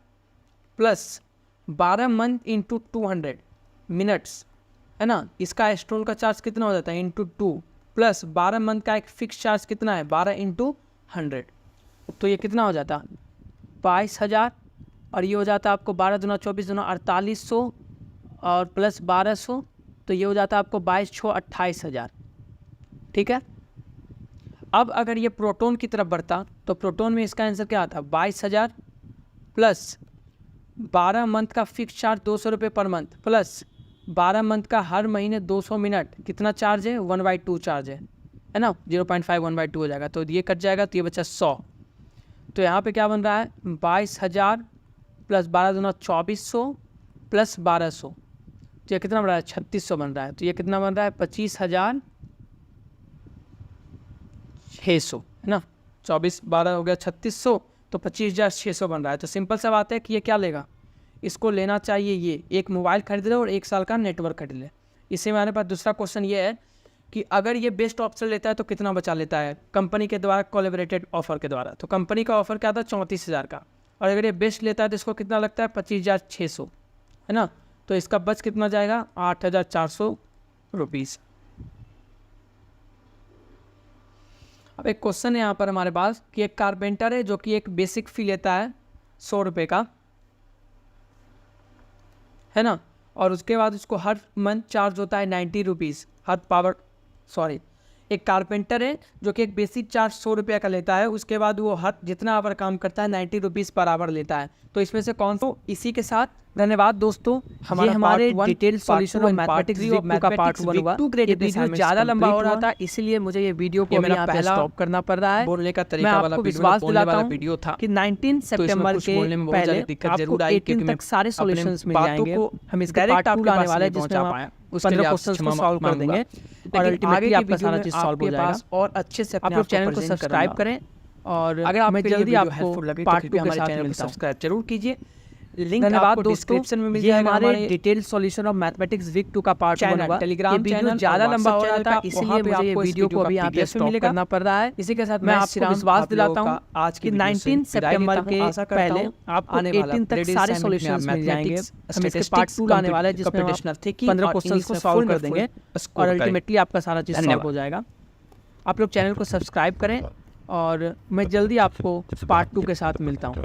प्लस 12 मंथ इंटू 200 मिनट्स, है ना, इसका एस्ट्रोल का चार्ज कितना हो जाता है, इंटू 2 प्लस 12 मंथ का एक फिक्स चार्ज कितना है, 12 इंटू 100, तो ये कितना हो जाता, 22,000, और ये हो जाता आपको 12 दूना 24 दूना 4800 और प्लस 1200, तो ये हो जाता आपको 22 28,000, ठीक है। अब अगर ये प्रोटोन की तरफ बढ़ता तो प्रोटोन में इसका आंसर क्या आता, 22,000 प्लस 12 मंथ का फिक्स चार्ज 200 रुपये पर मंथ, प्लस 12 मंथ का हर महीने 200 मिनट, कितना चार्ज है, 1/2 चार्ज है ना, 0.5 1/2 हो जाएगा, तो ये कट जाएगा, तो ये बचा 100। तो यहाँ पे क्या बन रहा है, 22,000 प्लस 12 दूना 2400 प्लस 1200, तो ये कितना बन रहा है, 3600 बन रहा है। तो ये कितना बन रहा है, 25,600, है ना, 24 12 हो गया 3600, तो 25,600 बन रहा है। तो सिंपल सा बात है कि ये क्या लेगा, इसको लेना चाहिए, ये एक मोबाइल खरीद ले और 1 साल का नेटवर्क खरीद ले। इससे हमारे पास दूसरा क्वेश्चन ये है कि अगर ये बेस्ट ऑप्शन लेता है तो कितना बचा लेता है कंपनी के द्वारा कोलैबोरेटेड ऑफर के द्वारा। तो कंपनी का ऑफर क्या था, 34,000 का, और अगर ये बेस्ट लेता है तो इसको कितना लगता है, 25,600, है ना, तो इसका बच कितना जाएगा, 8,400 रुपीज़। अब एक क्वेश्चन है यहाँ पर हमारे पास कि एक कारपेंटर है जो कि एक बेसिक फी लेता है 100 रुपये का, है ना, और उसके बाद उसको हर मंथ चार्ज होता है 90 रुपीज़ एक कारपेंटर है जो कि एक बेसिक चार्ज 100 रुपये का लेता है, उसके बाद वो हर जितना आवर काम करता है 90 रुपीज़ पर आवर लेता है। तो इसमें से कौन सा, इसी के साथ धन्यवाद दोस्तों, हमारे डिटेल सॉल्यूशन ऑफ मैथमेटिक्स का पार्ट 1 हुआ। ये वीडियो ज़्यादा लंबा हो रहा था, इसीलिए मुझे ये वीडियो को मेरा पहला स्टॉप करना पड़ रहा है। बोलने का तरीका वाला विश्वास दिलाता हूं वीडियो था कि 19 सितंबर के पहले आपको 18 तक सारे सॉल्यूशंस मिल जाएंगे। हम इसका डायरेक्ट आपको लाने वाले हैं जिसमें हम 15 क्वेश्चंस को सॉल्व कर देंगे और अल्टीमेटली आपका सारा चीज सॉल्व हो जाएगा। और अच्छे से आप लोग चैनल को सब्सक्राइब करें, और अगर आप जल्दी आपको पार्ट 2 हमारे चैनल को सब्सक्राइब जरूर कीजिए। लिंक आपको डिस्क्रिप्शन में मिल जाएगा। हमारे detail solution of mathematics week 2 का पार्ट 1 हुआ। टेलीग्राम चैनल ज़्यादा लंबा हो रहा था, इसलिए मुझे ये वीडियो को अभी यहाँ पे स्टॉप करना पड़ रहा है। इसी के साथ मैं आपको विश्वास दिलाता हूँ आज की 19 सितंबर के पहले आपको 18 तक सारे सॉल्यूशंस मिल जाएंगे। हम इसके पार्ट 2 लाने वाले हैं जिसमें हम 15 क्वेश्चंस को सॉल्व कर देंगे और अल्टीमेटली आपका सारा चीज़ सॉल्व हो जाएगा। आप लोग चैनल को सब्सक्राइब करें और मैं जल्दी आपको पार्ट 2 के साथ मिलता हूँ।